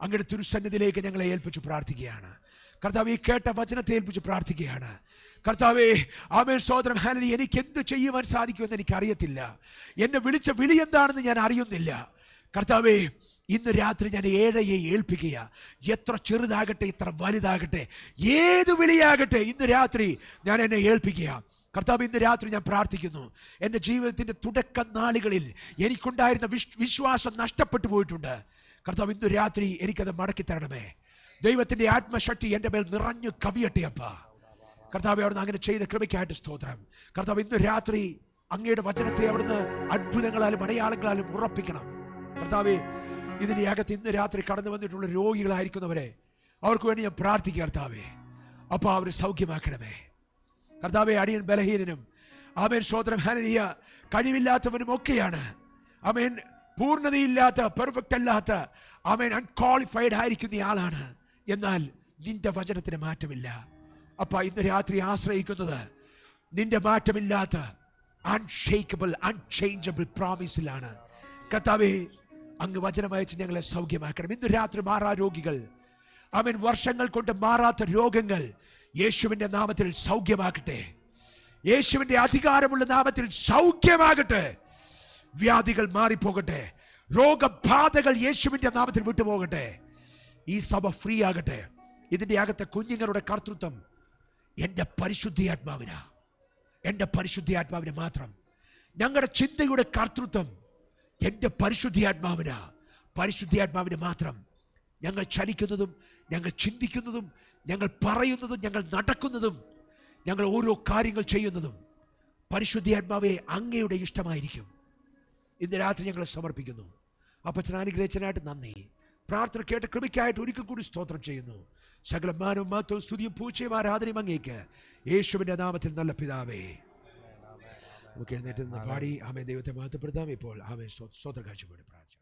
S1: അങ്ങയുടെ തിരുസന്നിധിയിലേക്ക് ഞങ്ങളെ ഏൽപ്പിച്ച് പ്രാർത്ഥിക്കുകയാണ്. കർത്താവ്, ഈ കേട്ട വചനത്തെ ഏൽപ്പിച്ച് പ്രാർത്ഥിക്കുകയാണ്. കർത്താവേ, ആമേൻ സ്തോത്രം. ഹല്ലേലൂയ. എനിക്ക് എന്ത് ചെയ്യുവാൻ സാധിക്കുമെന്ന് എനിക്കറിയത്തില്ല. എന്നെ വിളിച്ച വിളി എന്താണെന്ന് ഞാൻ അറിയുന്നില്ല. കർത്താവേ, ഇന്ന് രാത്രി ഞാൻ ഏഴയെ ഏൽപ്പിക്കുക. എത്ര ചെറുതാകട്ടെ, എത്ര വലുതാകട്ടെ, ഏതു വിളിയാകട്ടെ, ഇന്ന് രാത്രി ഞാൻ എന്നെ ഏൽപ്പിക്കുക. കർത്താവ്, ഇന്ന് രാത്രി ഞാൻ പ്രാർത്ഥിക്കുന്നു. എൻ്റെ ജീവിതത്തിൻ്റെ തുടക്ക നാളുകളിൽ എനിക്കുണ്ടായിരുന്ന വിശ്വാസം നഷ്ടപ്പെട്ടു പോയിട്ടുണ്ട്. കർത്താവ്, ഇന്ന് രാത്രി എനിക്കത് മടക്കി തരണമേ. ദൈവത്തിന്റെ ആത്മശക്തി എൻ്റെ മേൽ നിറഞ്ഞു കവിയട്ടെ അപ്പ. കർത്താവെ, അവിടുന്ന് അങ്ങനെ ചെയ്ത കൃപയ്ക്കായിട്ട് സ്തോത്രം. കർത്താവ്, ഇന്ന് രാത്രി അങ്ങയുടെ വചനത്തെ അവിടുന്ന് അത്ഭുതങ്ങളാലും അടയാളങ്ങളാലും ഉറപ്പിക്കണം. കർത്താവെ, ഇതിൻ്റെ അകത്ത് ഇന്ന് രാത്രി കടന്നു വന്നിട്ടുള്ള രോഗികളായിരിക്കുന്നവരെ അവർക്ക് വേണ്ടി ഞാൻ പ്രാർത്ഥിക്കുക. കർത്താവെ, അപ്പോൾ അവർ സൗഖ്യമാക്കണമേ. കർത്താവെ, അടിയൻ ബലഹീനനും ആമേൻ സ്തോത്രം ഹല്ലേലൂയ കഴിവില്ലാത്തവനും ഒക്കെയാണ്. ആമേൻ പൂർണ്ണതയില്ലാത്ത, പെർഫെക്റ്റ് അല്ലാത്ത, ആമേൻ അൺക്വാളിഫൈഡ് ആയിരിക്കുന്ന ആളാണ്. എന്നാൽ നിന്റെ വചനത്തിന് മാറ്റമില്ല. അപ്പ ഇന്ന് രാത്രി ആശ്രയിക്കുന്നത് നിന്റെ മാറ്റമില്ലാത്ത അൺഷേക്കബിൾ അൺചേഞ്ചബിൾ പ്രോമിസിലാണ്. കർത്താവേ, അങ്ങ് വചനമയച്ച് ഞങ്ങളെ സൗഖ്യമാക്കണം. ഇന്ന് രാത്രി മാറാ രോഗികൾ, ആമേൻ വർഷങ്ങൾ കൊണ്ട് മാറാത്ത രോഗങ്ങൾ യേശുവിൻ്റെ നാമത്തിൽ സൗഖ്യമാകട്ടെ. യേശുവിൻ്റെ അധികാരമുള്ള നാമത്തിൽ സൗഖ്യമാകട്ടെ. വ്യാധികൾ മാറിപ്പോകട്ടെ. രോഗബാധകൾ യേശുവിൻ്റെ നാമത്തിൽ വിട്ടുപോകട്ടെ. ഈ സഭ ഫ്രീ ആകട്ടെ. ഇതിൻ്റെ അകത്തെ കുഞ്ഞുങ്ങളുടെ കർത്തൃത്വം എൻ്റെ പരിശുദ്ധാത്മാവിനാ, എൻ്റെ പരിശുദ്ധാത്മാവിന് മാത്രം. ഞങ്ങളുടെ ചിന്തയുടെ കർത്തൃത്വം എൻ്റെ പരിശുദ്ധാത്മാവിനാ, പരിശുദ്ധാത്മാവിന് മാത്രം. ഞങ്ങൾ ചലിക്കുന്നതും ഞങ്ങൾ ചിന്തിക്കുന്നതും ഞങ്ങൾ പറയുന്നതും ഞങ്ങൾ നടക്കുന്നതും ഞങ്ങൾ ഓരോ കാര്യങ്ങൾ ചെയ്യുന്നതും പരിശുദ്ധാത്മാവേ അങ്ങയുടെ ഇഷ്ടമായിരിക്കും. ഇന്ന് രാത്രി ഞങ്ങളെ സമർപ്പിക്കുന്നു. അപ്പച്ചൻ അനുഗ്രഹിച്ചതിനായിട്ട് നന്ദി. പ്രാർത്ഥന കേട്ട കൃപയ്ക്കായിട്ട് ഒരിക്കൽ കൂടി സ്തോത്രം ചെയ്യുന്നു. സകല മാനവും മാത്രവും സ്തുതിയും പൂച്ചയും ആരാധനയും അങ്ങേക്ക് യേശുവിൻ്റെ നാമത്തിൽ നല്ല പിതാവേ. നമുക്ക് എഴുന്നേറ്റ് നിന്ന് പാടി ആമേൻ ദൈവത്തെ മഹത്വപ്പെടുത്താം. ഇപ്പോൾ ആമേൻ സ്തോത്ര കാഴ്ചപ്പാട് പ്രാർത്ഥിച്ചു.